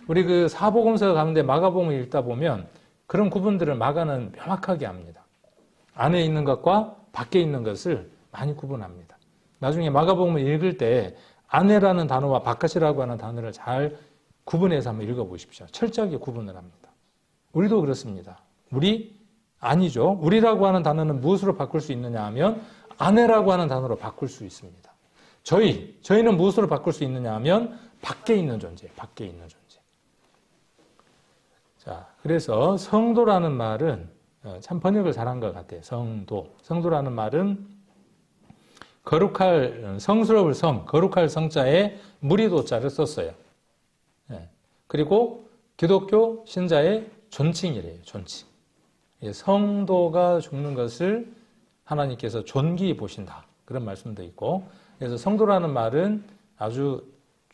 우리 그 사복음서 가운데 마가복음을 읽다 보면 그런 구분들을 마가는 명확하게 합니다. 안에 있는 것과 밖에 있는 것을 많이 구분합니다. 나중에 마가복음을 읽을 때 안에라는 단어와 바깥이라고 하는 단어를 잘 구분해서 한번 읽어보십시오. 철저하게 구분을 합니다. 우리도 그렇습니다. 우리 아니죠. 우리라고 하는 단어는 무엇으로 바꿀 수 있느냐 하면 안에라고 하는 단어로 바꿀 수 있습니다. 저희는 무엇으로 바꿀 수 있느냐 하면 밖에 있는 존재, 밖에 있는 존재. 자, 그래서 성도라는 말은 참 번역을 잘한 것 같아요. 성도라는 말은 거룩할, 성스러울 성, 거룩할 성자에 무리도자를 썼어요. 그리고 기독교 신자의 존칭이래요. 존칭. 성도가 죽는 것을 하나님께서 존귀히 보신다. 그런 말씀도 있고, 그래서 성도라는 말은 아주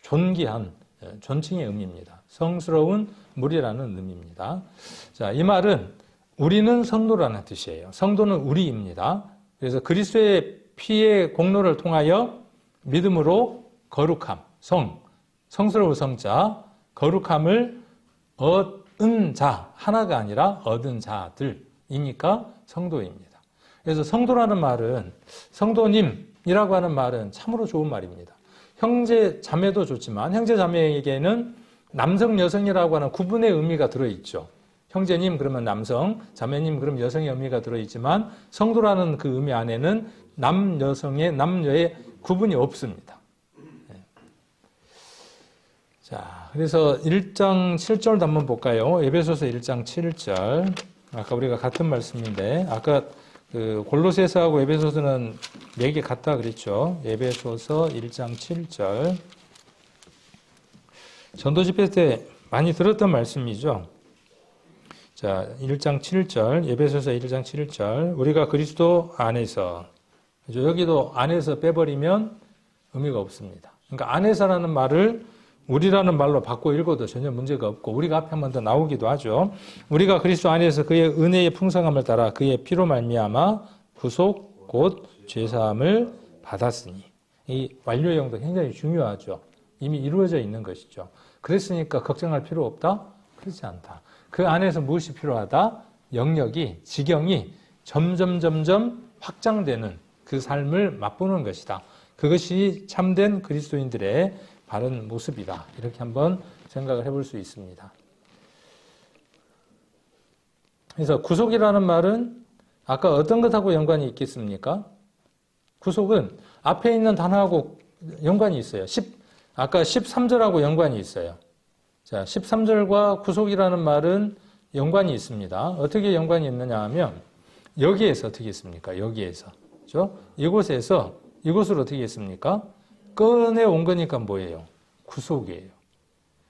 존귀한 존칭의 의미입니다. 성스러운 무리라는 의미입니다. 자, 이 말은 우리는 성도라는 뜻이에요. 성도는 우리입니다. 그래서 그리스도의 피의 공로를 통하여 믿음으로 거룩함, 성스러운 성자, 거룩함을 얻은 자, 하나가 아니라 얻은 자들이니까 성도입니다. 그래서 성도라는 말은, 성도님이라고 하는 말은 참으로 좋은 말입니다. 형제, 자매도 좋지만 형제, 자매에게는 남성, 여성이라고 하는 구분의 의미가 들어있죠. 형제님 그러면 남성, 자매님 그러면 여성의 의미가 들어있지만 성도라는 그 의미 안에는 남녀의 구분이 없습니다. 자, 그래서 1장 7절도 한번 볼까요? 에베소서 1장 7절. 아까 우리가 같은 말씀인데, 아까 그 골로새서하고 에베소서는 맥이 같다 그랬죠. 에베소서 1장 7절. 전도 집회 때 많이 들었던 말씀이죠. 자, 1장 7절, 에베소서 1장 7절. 우리가 그리스도 안에서 그죠? 여기도 안에서 빼버리면 의미가 없습니다. 그러니까 안에서라는 말을 우리라는 말로 바꿔 읽어도 전혀 문제가 없고, 우리가 앞에 한 번 더 나오기도 하죠. 우리가 그리스도 안에서 그의 은혜의 풍성함을 따라 그의 피로 말미암아 구속 곧 죄사함을 받았으니, 이 완료형도 굉장히 중요하죠. 이미 이루어져 있는 것이죠. 그랬으니까 걱정할 필요 없다? 그렇지 않다. 그 안에서 무엇이 필요하다? 영역이, 지경이 점점 확장되는 그 삶을 맛보는 것이다. 그것이 참된 그리스도인들의 바른 모습이다. 이렇게 한번 생각을 해볼 수 있습니다. 그래서 구속이라는 말은 아까 어떤 것하고 연관이 있겠습니까? 구속은 앞에 있는 단어하고 연관이 있어요. 아까 13절하고 연관이 있어요. 자, 13절과 구속이라는 말은 연관이 있습니다. 어떻게 연관이 있느냐 하면, 여기에서 어떻게 했습니까? 여기에서. 그죠? 이곳으로 어떻게 했습니까? 꺼내온 거니까 뭐예요? 구속이에요.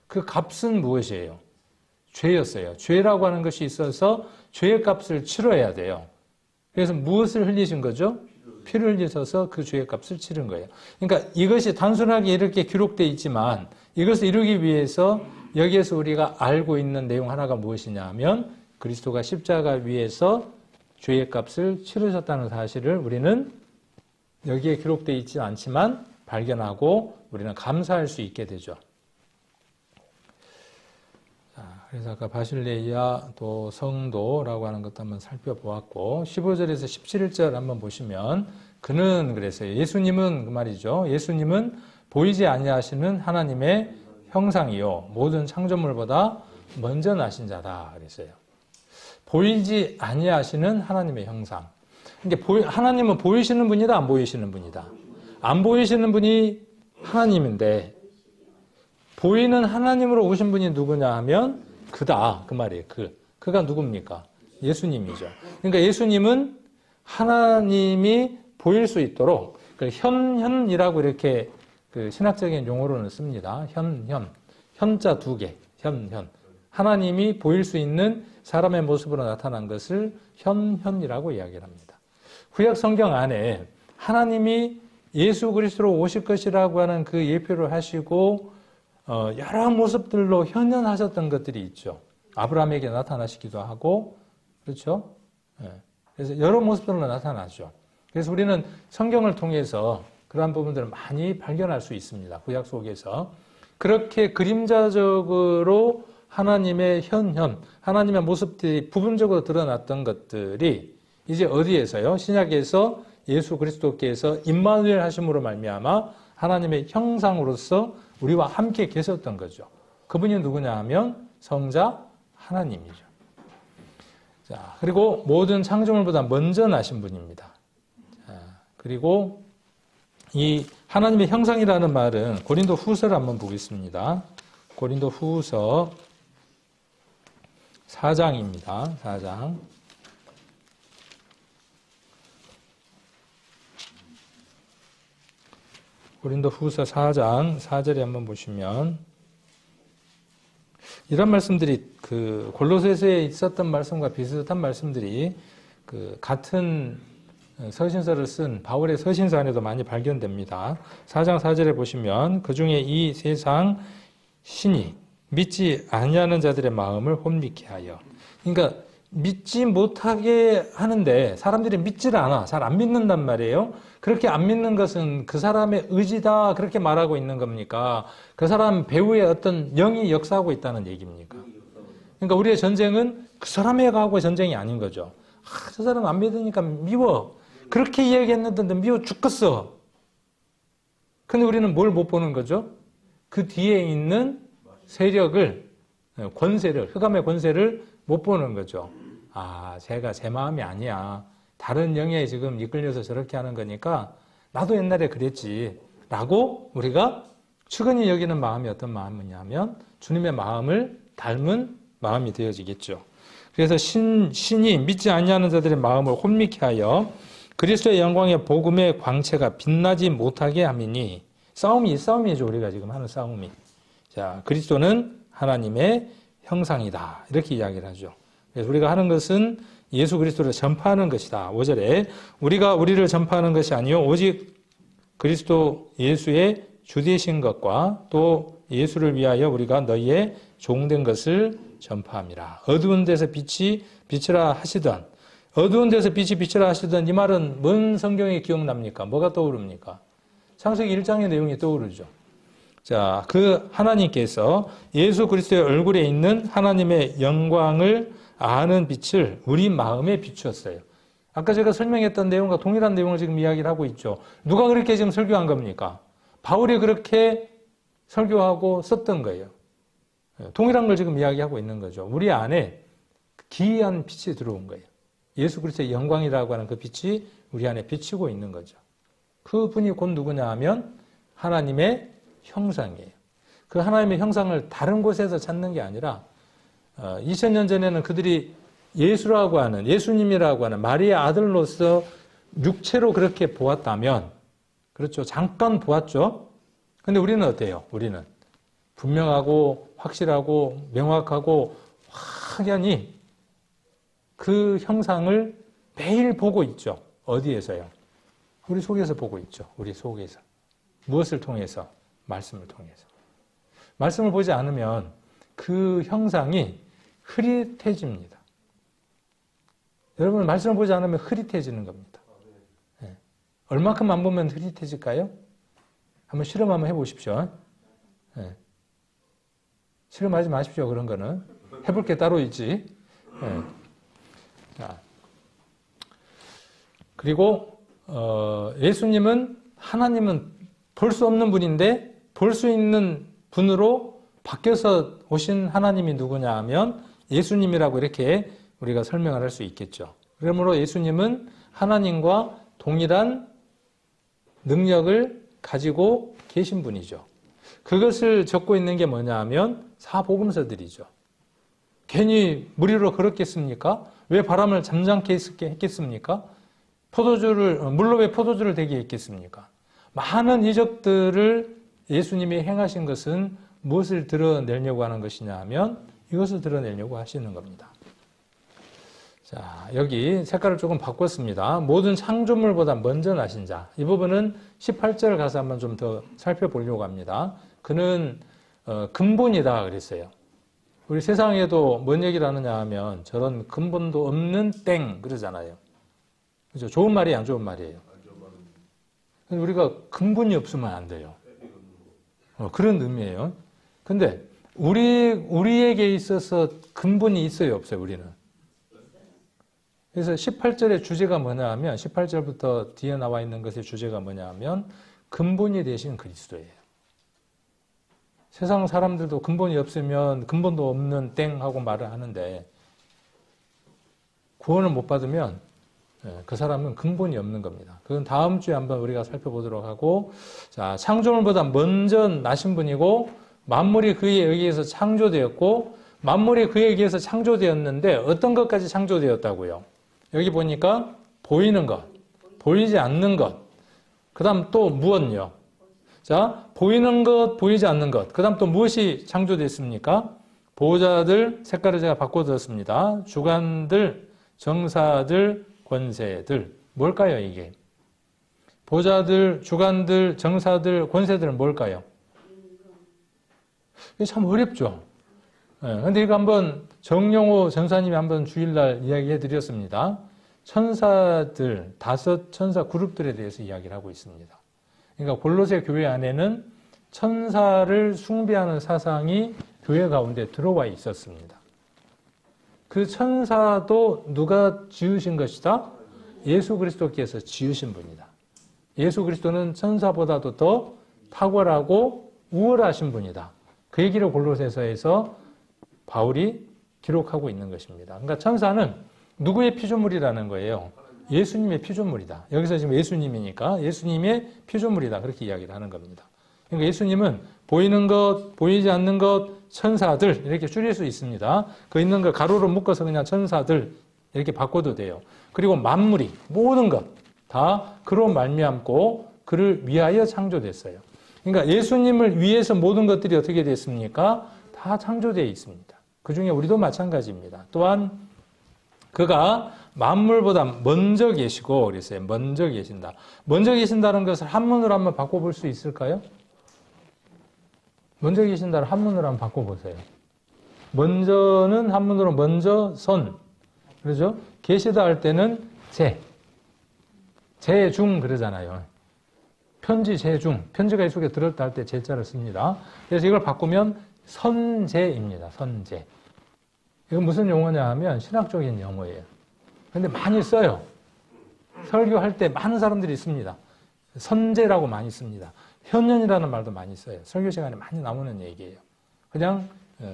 그 값은 무엇이에요? 죄였어요. 죄라고 하는 것이 있어서 죄의 값을 치러야 돼요. 그래서 무엇을 흘리신 거죠? 피를 흘리셔서 그 죄의 값을 치른 거예요. 그러니까 이것이 단순하게 이렇게 기록되어 있지만, 이것을 이루기 위해서 여기에서 우리가 알고 있는 내용 하나가 무엇이냐 하면, 그리스도가 십자가 위에서 죄의 값을 치르셨다는 사실을 우리는 여기에 기록되어 있지 않지만 발견하고 우리는 감사할 수 있게 되죠. 그래서 아까 바실레이아 또 성도라고 하는 것도 한번 살펴보았고, 15절에서 17절 한번 보시면, 그는 그랬어요. 예수님은 그 말이죠. 예수님은 보이지 아니하시는 하나님의 형상이요 모든 창조물보다 먼저 나신 자다 그랬어요. 보이지 아니하시는 하나님의 형상. 그러니까 하나님은 보이시는 분이다, 안 보이시는 분이다? 안 보이시는 분이 하나님인데, 보이는 하나님으로 오신 분이 누구냐 하면 그다, 그 말이에요. 그가 누굽니까? 예수님이죠. 그러니까 예수님은 하나님이 보일 수 있도록 현이라고 이렇게 그 신학적인 용어로는 씁니다. 현자 두 개, 현. 하나님이 보일 수 있는 사람의 모습으로 나타난 것을 현이라고 이야기를 합니다. 구약 성경 안에 하나님이 예수 그리스도로 오실 것이라고 하는 그 예표를 하시고 여러 모습들로 현현하셨던 것들이 있죠. 아브라함에게 나타나시기도 하고, 그렇죠? 그래서 여러 모습들로 나타나죠. 그래서 우리는 성경을 통해서 그러한 부분들을 많이 발견할 수 있습니다. 구약 속에서. 그렇게 그림자적으로 하나님의 하나님의 모습들이 부분적으로 드러났던 것들이 이제 어디에서요? 신약에서 예수 그리스도께서 임마누엘 하심으로 말미암아 하나님의 형상으로서 우리와 함께 계셨던 거죠. 그분이 누구냐 하면 성자 하나님이죠. 자, 그리고 모든 창조물보다 먼저 나신 분입니다. 자, 그리고 이 하나님의 형상이라는 말은 고린도 후서를 한번 보겠습니다. 고린도 후서 4장입니다. 4장. 고린도 후서 4장 4절에 한번 보시면, 이런 말씀들이 그 골로새서에 있었던 말씀과 비슷한 말씀들이 그 같은 서신서를 쓴 바울의 서신서 안에도 많이 발견됩니다. 4장 4절에 보시면, 그 중에 이 세상 신이 믿지 아니하는 자들의 마음을 혼미케 하여. 그러니까 믿지 못하게 하는데 사람들이 믿지를 않아. 잘 안 믿는단 말이에요. 그렇게 안 믿는 것은 그 사람의 의지다, 그렇게 말하고 있는 겁니까? 그 사람 배후에 어떤 영이 역사하고 있다는 얘기입니까? 그러니까 우리의 전쟁은 그 사람하고의 전쟁이 아닌 거죠. 저 사람 안 믿으니까 미워. 그렇게 이야기했는데 미워 죽겠어. 근데 우리는 뭘 못 보는 거죠? 그 뒤에 있는 세력을, 권세를, 흑암의 권세를 못 보는 거죠. 제가 제 마음이 아니야. 다른 영에 지금 이끌려서 저렇게 하는 거니까 나도 옛날에 그랬지 라고 우리가 측은히 여기는 마음이 어떤 마음이냐면 주님의 마음을 닮은 마음이 되어지겠죠. 그래서 신이 믿지 아니하는 자들의 마음을 혼미케 하여 그리스도의 영광의 복음의 광채가 빛나지 못하게 함이니, 싸움이죠. 우리가 지금 하는 싸움이. 자, 그리스도는 하나님의 형상이다, 이렇게 이야기를 하죠. 그래서 우리가 하는 것은 예수 그리스도를 전파하는 것이다. 5절에 우리가 우리를 전파하는 것이 아니요 오직 그리스도 예수의 주되신 것과 또 예수를 위하여 우리가 너희의 종된 것을 전파함이라. 어두운 데서 빛이 빛이라 하시던, 어두운 데서 빛이 빛이라 하시던 이 말은 뭔 성경에 기억납니까? 뭐가 떠오릅니까? 창세기 1장의 내용이 떠오르죠. 자, 그 하나님께서 예수 그리스도의 얼굴에 있는 하나님의 영광을 아는 빛을 우리 마음에 비추었어요. 아까 제가 설명했던 내용과 동일한 내용을 지금 이야기를 하고 있죠. 누가 그렇게 지금 설교한 겁니까? 바울이 그렇게 설교하고 썼던 거예요. 동일한 걸 지금 이야기하고 있는 거죠. 우리 안에 기이한 빛이 들어온 거예요. 예수 그리스도의 영광이라고 하는 그 빛이 우리 안에 비치고 있는 거죠. 그 분이 곧 누구냐 하면 하나님의 형상이에요. 그 하나님의 형상을 다른 곳에서 찾는 게 아니라 2000년 전에는 그들이 예수라고 하는, 예수님이라고 하는 마리아의 아들로서 육체로 그렇게 보았다면, 그렇죠. 잠깐 보았죠. 근데 우리는 어때요? 우리는 분명하고 확실하고 명확하고 확연히 그 형상을 매일 보고 있죠. 어디에서요? 우리 속에서 보고 있죠. 우리 속에서. 무엇을 통해서? 말씀을 통해서. 말씀을 보지 않으면 그 형상이 흐릿해집니다. 여러분, 말씀을 보지 않으면 흐릿해지는 겁니다. 네. 얼마큼 안 보면 흐릿해질까요? 한번 실험 한번 해보십시오. 네. 실험하지 마십시오. 그런 거는. 해볼 게 따로 있지. 네. 자. 그리고 예수님은, 하나님은 볼 수 없는 분인데 볼 수 있는 분으로 바뀌어서 오신 하나님이 누구냐 하면 예수님이라고 이렇게 우리가 설명을 할 수 있겠죠. 그러므로 예수님은 하나님과 동일한 능력을 가지고 계신 분이죠. 그것을 적고 있는 게 뭐냐 하면 사복음서들이죠. 괜히 무리로 걸었겠습니까? 왜 바람을 잠잠케 했겠습니까? 물로 왜 포도주를 되게 했겠습니까? 많은 이적들을 예수님이 행하신 것은 무엇을 드러내려고 하는 것이냐 하면 이것을 드러내려고 하시는 겁니다. 자, 여기 색깔을 조금 바꿨습니다. 모든 창조물보다 먼저 나신 자. 이 부분은 18절 가서 한번 좀 더 살펴보려고 합니다. 그는 근본이다 그랬어요. 우리 세상에도 뭔 얘기를 하느냐 하면 저런 근본도 없는 땡 그러잖아요. 그죠? 좋은 말이 안 좋은 말이에요. 우리가 근본이 없으면 안 돼요. 그런 의미예요. 근데 우리에게 있어서 근본이 있어요, 없어요, 우리는? 그래서 18절의 주제가 뭐냐 하면 18절부터 뒤에 나와 있는 것의 주제가 뭐냐 하면 근본이 되신 그리스도예요. 세상 사람들도 근본이 없으면 근본도 없는 땡 하고 말을 하는데 구원을 못 받으면 그 사람은 근본이 없는 겁니다. 그건 다음 주에 한번 우리가 살펴보도록 하고, 자, 창조물보다 먼저 나신 분이고 만물이 그에 의해서 창조되었고 만물이 그에 의해서 창조되었는데 어떤 것까지 창조되었다고요? 여기 보니까 보이는 것, 보이지 않는 것, 그 다음 또 무엇요? 자, 보이는 것, 보이지 않는 것, 그 다음 또 무엇이 창조됐습니까? 보호자들, 색깔을 제가 바꿔드렸습니다. 주관들, 정사들, 권세들. 뭘까요, 이게? 보호자들, 주관들, 정사들, 권세들은 뭘까요? 이게 참 어렵죠. 근데 이거 한번 정용호 전사님이 한번 주일날 이야기해 드렸습니다. 천사들, 5 천사 그룹들에 대해서 이야기를 하고 있습니다. 그러니까 골로새 교회 안에는 천사를 숭배하는 사상이 교회 가운데 들어와 있었습니다. 그 천사도 누가 지으신 것이다? 예수 그리스도께서 지으신 분이다. 예수 그리스도는 천사보다도 더 탁월하고 우월하신 분이다. 그 얘기를 골로새서에서 바울이 기록하고 있는 것입니다. 그러니까 천사는 누구의 피조물이라는 거예요? 예수님의 피조물이다. 여기서 지금 예수님이니까 예수님의 피조물이다. 그렇게 이야기를 하는 겁니다. 그러니까 예수님은 보이는 것, 보이지 않는 것, 천사들 이렇게 줄일 수 있습니다. 그 있는 걸 가로로 묶어서 그냥 천사들 이렇게 바꿔도 돼요. 그리고 만물이 모든 것 다 그로 말미암고 그를 위하여 창조됐어요. 그러니까 예수님을 위해서 모든 것들이 어떻게 됐습니까? 다 창조되어 있습니다. 그 중에 우리도 마찬가지입니다. 또한 그가 만물보다 먼저 계시고 그랬어요. 먼저 계신다. 먼저 계신다는 것을 한문으로 한번 바꿔볼 수 있을까요? 먼저 계신다를 한문으로 한번 바꿔보세요. 먼저는 한문으로 먼저 선. 그러죠? 계시다 할 때는 제중 그러잖아요. 편지 제중. 편지가 이 속에 들었다 할 때 제자를 씁니다. 그래서 이걸 바꾸면 선제입니다. 선제. 이건 무슨 용어냐 하면 신학적인 용어예요. 근데 많이 써요. 설교할 때 많은 사람들이 씁니다. 선제라고 많이 씁니다. 현년이라는 말도 많이 써요. 설교 시간에 많이 나오는 얘기예요. 그냥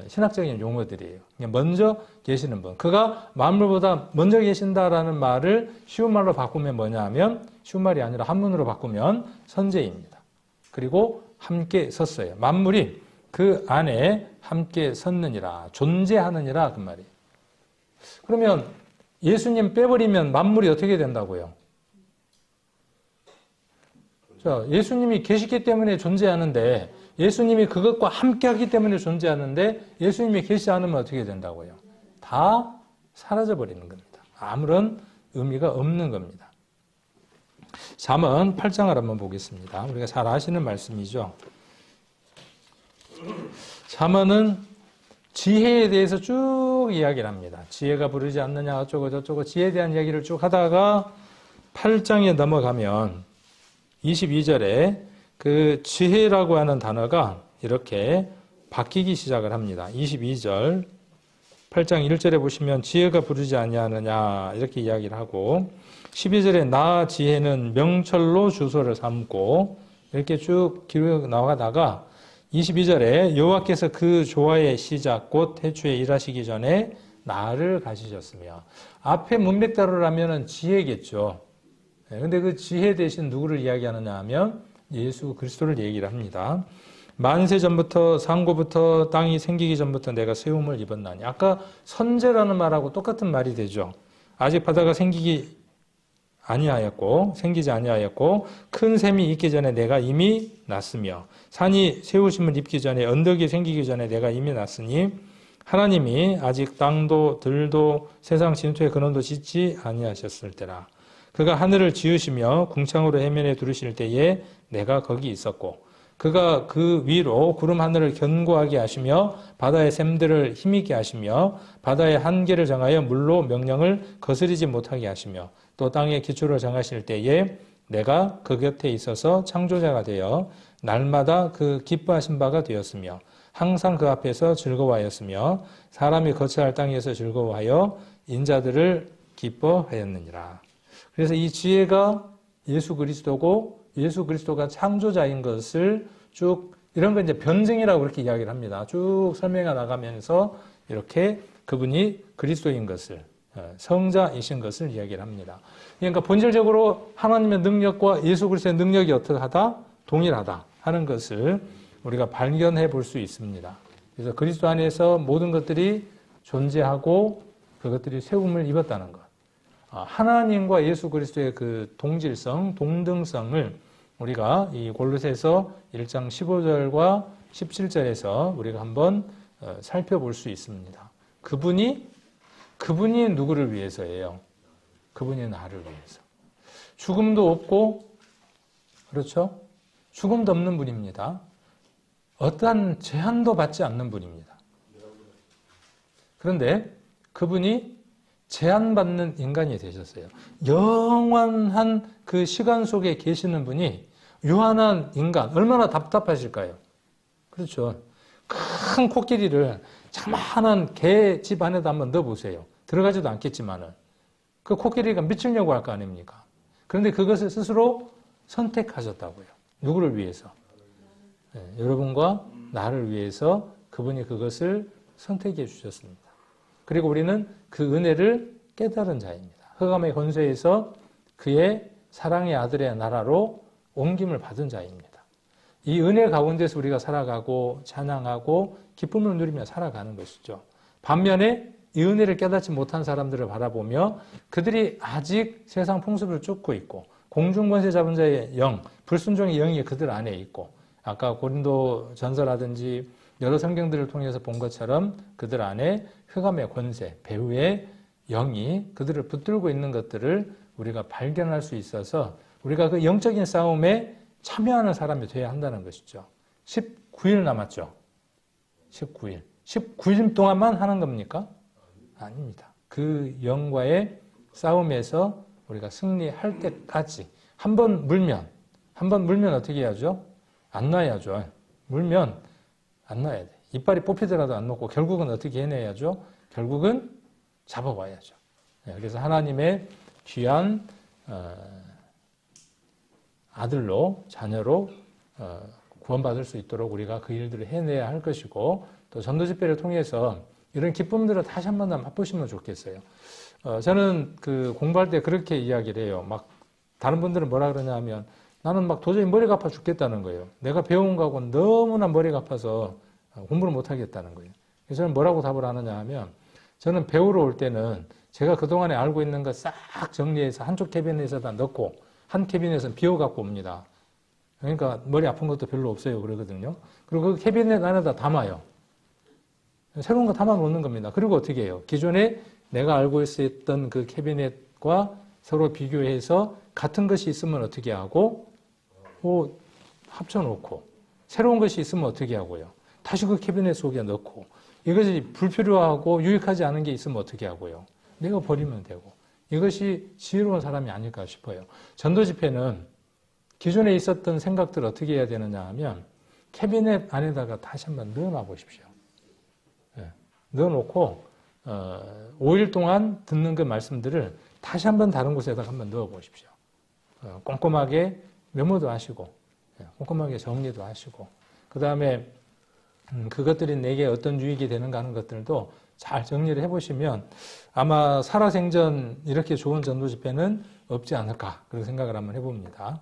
신학적인 용어들이에요. 그냥 먼저 계시는 분. 그가 만물보다 먼저 계신다라는 말을 쉬운 말로 바꾸면 뭐냐 하면 쉬운 말이 아니라 한문으로 바꾸면 선제입니다. 그리고 함께 섰어요. 만물이 그 안에 함께 섰느니라. 존재하느니라 그 말이에요. 그러면 예수님 빼버리면 만물이 어떻게 된다고요? 자, 예수님이 계시기 때문에 존재하는데 예수님이 그것과 함께하기 때문에 존재하는데 예수님이 계시지 않으면 어떻게 된다고요? 다 사라져버리는 겁니다. 아무런 의미가 없는 겁니다. 잠언 8장을 한번 보겠습니다. 우리가 잘 아시는 말씀이죠. 잠언은 지혜에 대해서 쭉 이야기를 합니다. 지혜가 부르지 않느냐 어쩌고 저쩌고 지혜에 대한 이야기를 쭉 하다가 8장에 넘어가면 22절에 그 지혜라고 하는 단어가 이렇게 바뀌기 시작을 합니다. 22절 8장 1절에 보시면 지혜가 부르지 아니하느냐 이렇게 이야기를 하고 12절에 나 지혜는 명철로 주소를 삼고 이렇게 쭉 기록 나가다가 22절에 여호와께서 그 조화의 시작 곧 태초에 일하시기 전에 나를 가지셨으며 앞에 문맥대로라면 지혜겠죠. 그런데 그 지혜 대신 누구를 이야기하느냐 하면 예수 그리스도를 얘기를 합니다. 만세 전부터 상고부터 땅이 생기기 전부터 내가 세움을 입었나니 아까 선제라는 말하고 똑같은 말이 되죠. 아직 바다가 생기지 아니하였고 큰 샘이 있기 전에 내가 이미 났으며 산이 세우심을 입기 전에 언덕이 생기기 전에 내가 이미 났으니 하나님이 아직 땅도 들도 세상 진토의 근원도 짓지 아니하셨을 때라. 그가 하늘을 지으시며 궁창으로 해면에 두르실 때에 내가 거기 있었고 그가 그 위로 구름 하늘을 견고하게 하시며 바다의 샘들을 힘있게 하시며 바다의 한계를 정하여 물로 명령을 거스리지 못하게 하시며 또 땅의 기초를 정하실 때에 내가 그 곁에 있어서 창조자가 되어 날마다 그 기뻐하신 바가 되었으며 항상 그 앞에서 즐거워하였으며 사람이 거처할 땅에서 즐거워하여 인자들을 기뻐하였느니라. 그래서 이 지혜가 예수 그리스도고 예수 그리스도가 창조자인 것을 쭉 이런 건 이제 변증이라고 그렇게 이야기를 합니다. 쭉 설명해 나가면서 이렇게 그분이 그리스도인 것을 성자이신 것을 이야기를 합니다. 그러니까 본질적으로 하나님의 능력과 예수 그리스도의 능력이 어떠하다? 동일하다 하는 것을 우리가 발견해 볼 수 있습니다. 그래서 그리스도 안에서 모든 것들이 존재하고 그것들이 세움을 입었다는 것. 하나님과 예수 그리스도의 그 동질성, 동등성을 우리가 이 골로새서 1장 15절과 17절에서 우리가 한번 살펴볼 수 있습니다. 그분이 누구를 위해서예요? 그분이 나를 위해서. 죽음도 없고, 그렇죠? 죽음도 없는 분입니다. 어떠한 제한도 받지 않는 분입니다. 그런데 그분이 제한받는 인간이 되셨어요. 영원한 그 시간 속에 계시는 분이 유한한 인간, 얼마나 답답하실까요? 그렇죠. 큰 코끼리를 자만한 개 집 안에다 한번 넣어보세요. 들어가지도 않겠지만은. 그 코끼리가 미치려고 할 거 아닙니까? 그런데 그것을 스스로 선택하셨다고요. 누구를 위해서? 네, 여러분과 나를 위해서 그분이 그것을 선택해 주셨습니다. 그리고 우리는 그 은혜를 깨달은 자입니다. 흑암의 권세에서 그의 사랑의 아들의 나라로 옮김을 받은 자입니다. 이 은혜 가운데서 우리가 살아가고 찬양하고 기쁨을 누리며 살아가는 것이죠. 반면에 이 은혜를 깨닫지 못한 사람들을 바라보며 그들이 아직 세상 풍습을 쫓고 있고 공중권세 잡은 자의 영, 불순종의 영이 그들 안에 있고 아까 고린도 전서라든지 여러 성경들을 통해서 본 것처럼 그들 안에 흑암의 권세, 배후의 영이 그들을 붙들고 있는 것들을 우리가 발견할 수 있어서 우리가 그 영적인 싸움에 참여하는 사람이 돼야 한다는 것이죠. 19일 남았죠. 19일. 19일 동안만 하는 겁니까? 아닙니다. 그 영과의 싸움에서 우리가 승리할 때까지 한 번 물면 어떻게 해야죠? 안 놔야죠. 물면 안 놔야 돼. 이빨이 뽑히더라도 안 놓고 결국은 어떻게 해내야죠? 결국은 잡아와야죠. 그래서 하나님의 귀한 아들로 자녀로 구원받을 수 있도록 우리가 그 일들을 해내야 할 것이고 또 전도 집회를 통해서 이런 기쁨들을 다시 한 번 더 맛보시면 좋겠어요. 저는 그 공부할 때 그렇게 이야기를 해요. 막 다른 분들은 뭐라 그러냐 하면 나는 막 도저히 머리가 아파 죽겠다는 거예요. 내가 배운 거하고는 너무나 머리가 아파서 공부를 못 하겠다는 거예요. 그래서 저는 뭐라고 답을 하느냐 하면 저는 배우러 올 때는 제가 그동안에 알고 있는 거 싹 정리해서 한쪽 캐비넷에다 넣고 한 캐비넷은 비워갖고 옵니다. 그러니까 머리 아픈 것도 별로 없어요. 그러거든요. 그리고 그 캐비넷 안에다 담아요. 새로운 거 담아 놓는 겁니다. 그리고 어떻게 해요? 기존에 내가 알고 있었던 그 캐비넷과 서로 비교해서 같은 것이 있으면 어떻게 하고 합쳐놓고 새로운 것이 있으면 어떻게 하고요? 다시 그 캐비넷 속에 넣고 이것이 불필요하고 유익하지 않은 게 있으면 어떻게 하고요? 내가 버리면 되고 이것이 지혜로운 사람이 아닐까 싶어요. 전도 집회는 기존에 있었던 생각들을 어떻게 해야 되느냐 하면 캐비넷 안에다가 다시 한번 넣어놔 보십시오. 넣어놓고 5일 동안 듣는 그 말씀들을 다시 한번 다른 곳에다가 한번 넣어 보십시오. 꼼꼼하게 메모도 하시고 꼼꼼하게 정리도 하시고 그 다음에 그것들이 내게 어떤 유익이 되는가 하는 것들도 잘 정리를 해보시면 아마 살아생전 이렇게 좋은 전도 집회는 없지 않을까 그런 생각을 한번 해봅니다.